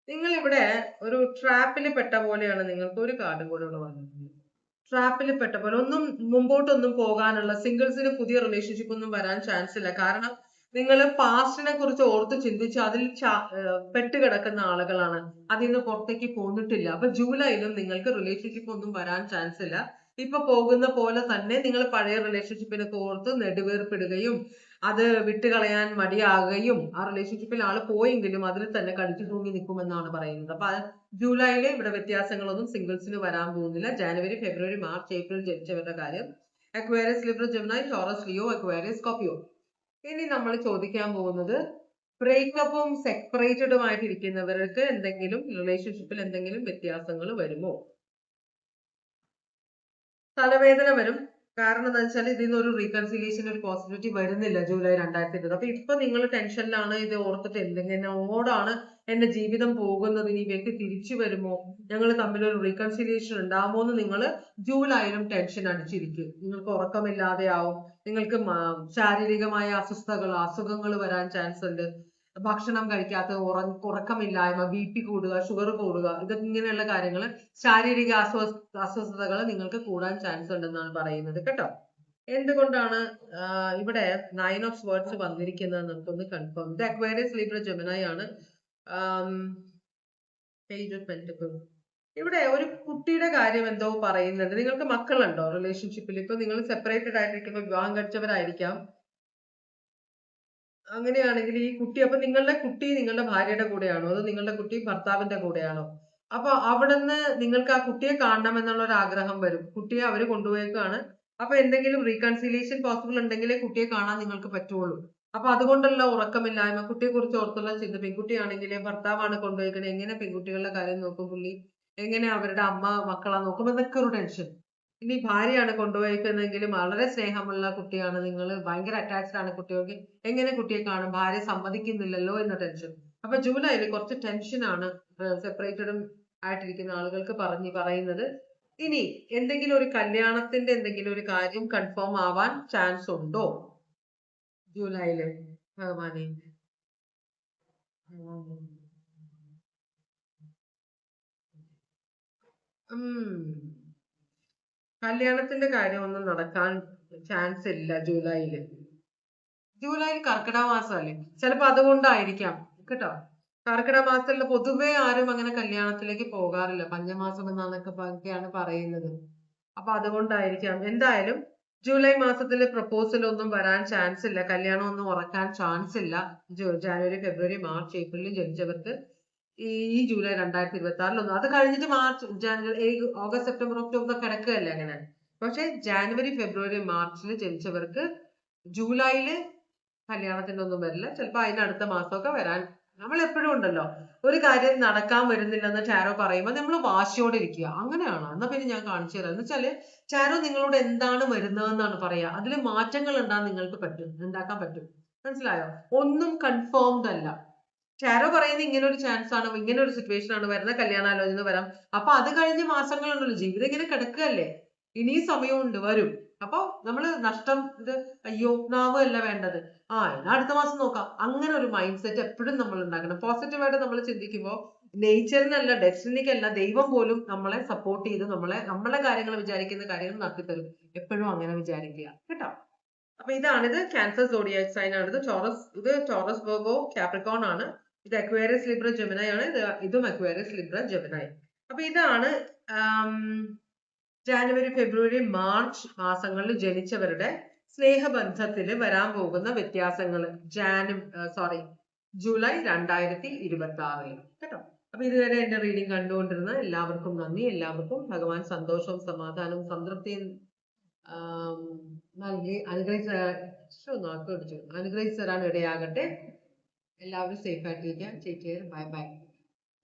നിങ്ങൾ ഇവിടെ ഒരു ട്രാപ്പിൽ പെട്ട പോലെയാണ്. നിങ്ങൾക്ക് ഒരു കാർഡും കൂടെ ഇവിടെ വന്നിട്ടുണ്ട്. ട്രാപ്പിൽ പെട്ട പോലെ ഒന്നും മുമ്പോട്ടൊന്നും പോകാനുള്ള, സിംഗിൾസിന് പുതിയ റിലേഷൻഷിപ്പ് ഒന്നും വരാൻ ചാൻസ് ഇല്ല. കാരണം നിങ്ങൾ പാസ്റ്റിനെ കുറിച്ച് ഓർത്ത് ചിന്തിച്ച് അതിൽ പെട്ട് കിടക്കുന്ന ആളുകളാണ്, അതിൽ നിന്ന് പുറത്തേക്ക് പോന്നിട്ടില്ല. അപ്പൊ ജൂലൈയിലും നിങ്ങൾക്ക് റിലേഷൻഷിപ്പ് ഒന്നും വരാൻ ചാൻസ് ഇല്ല. ഇപ്പൊ പോകുന്ന പോലെ തന്നെ നിങ്ങൾ പഴയ റിലേഷൻഷിപ്പിനെ ഓർത്ത് നെടുവേർപ്പെടുകയും അത് വിട്ടുകളയാൻ മടിയാകുകയും ആ റിലേഷൻഷിപ്പിൽ ആള് പോയെങ്കിലും അതിൽ തന്നെ കടിച്ചു തൂങ്ങി നിൽക്കുമെന്നാണ് പറയുന്നത്. അപ്പൊ ജൂലൈയില് ഇവിടെ വ്യത്യാസങ്ങളൊന്നും സിംഗിൾസിന് വരാൻ പോകുന്നില്ല. ജാനുവരി, ഫെബ്രുവരി, മാർച്ച്, ഏപ്രിൽ ജനിച്ചവരുടെ കാര്യം. Aquarius, Libra, Gemini, Taurus, Leo, Aquarius, Scorpio. ഇനി നമ്മൾ ചോദിക്കാൻ പോകുന്നത് ബ്രേക്കപ്പും സെപ്പറേറ്റഡും ആയിട്ടിരിക്കുന്നവർക്ക് എന്തെങ്കിലും റിലേഷൻഷിപ്പിൽ എന്തെങ്കിലും വ്യത്യാസങ്ങൾ വരുമോ? തലവേദന വരും. കാരണം എന്താ വെച്ചാൽ ഇതിൽ നിന്ന് ഒരു റീകൺസിലിയേഷൻ, ഒരു പോസിബിലിറ്റി വരുന്നില്ല ജൂലൈ 2020. അപ്പൊ ഇപ്പൊ നിങ്ങൾ ടെൻഷനിലാണ്, ഇത് ഓർത്തിട്ട് എന്തെങ്കിലോടാണ് എന്റെ ജീവിതം പോകുന്നത്, ഇനി വ്യക്തി തിരിച്ചു വരുമോ, ഞങ്ങൾ തമ്മിൽ ഒരു റീകൺസിലിയേഷൻ ഉണ്ടാവുമോ എന്ന് നിങ്ങൾ ജൂലൈയിലും ടെൻഷൻ അടിച്ചിരിക്കും. നിങ്ങൾക്ക് ഉറക്കമില്ലാതെ ആവും, നിങ്ങൾക്ക് ശാരീരികമായ അസുഖങ്ങൾ വരാൻ ചാൻസ് ഉണ്ട്. ഭക്ഷണം കഴിക്കാത്ത, ഉറക്കമില്ലായ്മ, BP കൂടുക, ഷുഗർ കൂടുക, ഇങ്ങനെയുള്ള കാര്യങ്ങൾ, ശാരീരിക അസ്വസ്ഥതകൾ നിങ്ങൾക്ക് കൂടാൻ ചാൻസ് ഉണ്ടെന്നാണ് പറയുന്നത് കേട്ടോ. എന്തുകൊണ്ടാണ് ഇവിടെ 9 ഓഫ് സ്വേർഡ്സ് വന്നിരിക്കുന്നത് നമുക്കൊന്ന് കൺഫേം. ഇത് അക്വേറിയസ്, ലിബ്ര, ജെമിനി ആണ്. Page of pentacles. ഇവിടെ ഒരു കുട്ടിയുടെ കാര്യം എന്തോ പറയുന്നുണ്ട്. നിങ്ങൾക്ക് മക്കളുണ്ടോ റിലേഷൻഷിപ്പിൽ? ഇപ്പൊ നിങ്ങൾ സെപ്പറേറ്റഡ് ആയിട്ടിരിക്കുമ്പോൾ വിവാഹം കഴിച്ചവരായിരിക്കാം. അങ്ങനെയാണെങ്കിൽ ഈ കുട്ടി, അപ്പൊ നിങ്ങളുടെ കുട്ടി നിങ്ങളുടെ ഭാര്യയുടെ കൂടെയാണോ അതോ നിങ്ങളുടെ കുട്ടി ഭർത്താവിന്റെ കൂടെയാണോ? അപ്പൊ അവിടുന്ന് നിങ്ങൾക്ക് ആ കുട്ടിയെ കാണണം എന്നുള്ള ഒരു ആഗ്രഹം വരും. കുട്ടിയെ അവര് കൊണ്ടുപോയേക്കാണ്. അപ്പൊ എന്തെങ്കിലും റീകൺസിലിയേഷൻ പോസിബിൾ ഉണ്ടെങ്കിലേ കുട്ടിയെ കാണാൻ നിങ്ങൾക്ക് പറ്റുള്ളൂ. അപ്പൊ അതുകൊണ്ടുള്ള ഉറക്കമില്ലായ്മ, കുട്ടിയെ കുറിച്ച് ഓർത്തുള്ള ചിന്ത. പെൺകുട്ടിയാണെങ്കിൽ ഭർത്താവാണ് കൊണ്ടുപോയിക്കണേ, എങ്ങനെ പെൺകുട്ടികളുടെ കാര്യം നോക്കും പുള്ളി, എങ്ങനെ അവരുടെ അമ്മ മക്കളെ നോക്കും, എന്നൊക്കെ ഒരു ടെൻഷൻ. ഇനി ഭാര്യയാണ് കൊണ്ടുപോയിരിക്കുന്നതെങ്കിലും വളരെ സ്നേഹമുള്ള കുട്ടിയാണ്, നിങ്ങൾ ഭയങ്കര അറ്റാച്ച്ഡ് ആണ് കുട്ടികൾക്ക്, എങ്ങനെ കുട്ടിയെ കാണും, ഭാര്യ സമ്മതിക്കുന്നില്ലല്ലോ എന്ന ടെൻഷൻ. അപ്പൊ ജൂലൈയിൽ കുറച്ച് ടെൻഷനാണ് സെപ്പറേറ്റഡും ആയിട്ടിരിക്കുന്ന ആളുകൾക്ക് പറയുന്നത്. ഇനി എന്തെങ്കിലും ഒരു കല്യാണത്തിന്റെ എന്തെങ്കിലും ഒരു കാര്യം കൺഫേം ആവാൻ ചാൻസ് ഉണ്ടോ ജൂലൈയില്? ഭഗവാനെ, കല്യാണത്തിന്റെ കാര്യം ഒന്നും നടക്കാൻ ചാൻസ് ഇല്ല ജൂലൈയില്. ജൂലൈയിൽ കർക്കിടക മാസമല്ലേ, ചിലപ്പോ അതുകൊണ്ടായിരിക്കാം കേട്ടോ. കർക്കിടക മാസത്തിൽ പൊതുവെ ആരും അങ്ങനെ കല്യാണത്തിലേക്ക് പോകാറില്ല, പഞ്ഞമാസം ഒക്കെയാണ് പറയുന്നത്. അപ്പൊ അതുകൊണ്ടായിരിക്കാം. എന്തായാലും ജൂലൈ മാസത്തിൽ പ്രപ്പോസൽ ഒന്നും വരാൻ ചാൻസ് ഇല്ല, കല്യാണം ഒന്നും ഉറക്കാൻ ചാൻസ് ഇല്ല. ജാനുവരി, ഫെബ്രുവരി, മാർച്ച്, ഏപ്രിലിൽ ജനിച്ചവർക്ക് ഈ ജൂലൈ 2026 അത് കഴിഞ്ഞിട്ട് മാർച്ച്, ജനുവരി, ഓഗസ്റ്റ്, സെപ്റ്റംബർ, ഒക്ടോബർ കിടക്കുകയല്ലേ അങ്ങനെ. പക്ഷെ ജാനുവരി, ഫെബ്രുവരി, മാർച്ചിൽ ജനിച്ചവർക്ക് ജൂലൈയില് കല്യാണത്തിന്റെ ഒന്നും വരില്ല. ചിലപ്പോ അതിനടുത്ത മാസമൊക്കെ വരാൻ. നമ്മൾ എപ്പോഴും ഉണ്ടല്ലോ, ഒരു കാര്യം നടക്കാൻ വരുന്നില്ലെന്ന് ടാരോ പറയുമ്പോൾ നമ്മൾ വാശിയോടെ ഇരിക്കുക. അങ്ങനെയാണോ, എന്നാ പിന്നെ ഞാൻ കാണിച്ചു തരാം. എന്ന് വെച്ചാല് ടാരോ നിങ്ങളോട് എന്താണ് വരുന്നതെന്നാണ് പറയാ, അതിൽ മാറ്റങ്ങൾ ഉണ്ടാക്കാൻ പറ്റും. മനസ്സിലായോ? ഒന്നും കൺഫേംഡ് അല്ല. ടാരോ പറയുന്നത് ഇങ്ങനെ ഒരു ചാൻസ് ആണ്, ഇങ്ങനെ ഒരു സിറ്റുവേഷൻ ആണ് വരുന്ന, കല്യാണാലോചന വരാം. അപ്പൊ അത് കഴിഞ്ഞ മാസങ്ങളുണ്ടല്ലോ, ജീവിതം ഇങ്ങനെ കിടക്കുകയല്ലേ, ഇനിയും സമയമുണ്ട്, വരും. അപ്പൊ നമ്മള് നഷ്ടം ഇത് അയ്യോ നാമല്ല വേണ്ടത്, എന്നാ അടുത്ത മാസം നോക്കാം, അങ്ങനെ ഒരു മൈൻഡ് സെറ്റ് എപ്പോഴും നമ്മൾ ഉണ്ടാക്കണം. പോസിറ്റീവായിട്ട് നമ്മൾ ചിന്തിക്കുമ്പോൾ നേച്ചറിനല്ല, ഡെസ്റ്റിനിക്കല്ല, ദൈവം പോലും നമ്മളെ സപ്പോർട്ട് ചെയ്ത് നമ്മളെ കാര്യങ്ങൾ വിചാരിക്കുന്ന കാര്യങ്ങൾ നടത്തിത്തരും. എപ്പോഴും അങ്ങനെ വിചാരിക്കുക കേട്ടോ. അപ്പൊ ഇതാണിത് ക്യാൻസർ സോഡിയാക് സൈൻ ആണിത്. ഇത് ടോറസ് വെർഗോ കാപ്രിക്കോൺ ആണ്. ഇത് അക്വേറിയസ് ലിബ്ര ജെമിനി ആണ്. ഇതും അക്വേറിയസ് ലിബ്ര ജെമിനി. അപ്പൊ ഇതാണ് ജാനുവരി ഫെബ്രുവരി മാർച്ച് മാസങ്ങളിൽ ജനിച്ചവരുടെ സ്നേഹബന്ധത്തിൽ വരാൻ പോകുന്ന വ്യത്യാസങ്ങൾ ജൂലൈ 2026 കേട്ടോ. അപ്പൊ ഇതുവരെ എന്റെ റീഡിംഗ് കണ്ടുകൊണ്ടിരുന്ന എല്ലാവർക്കും നന്ദി. എല്ലാവർക്കും ഭഗവാൻ സന്തോഷവും സമാധാനവും സംതൃപ്തിയും നൽകി അനുഗ്രഹിച്ചു തരാൻ ഇടയാകട്ടെ. എല്ലാവരും സേഫ് ആയിട്ടിരിക്കുക. Take care. Bye bye.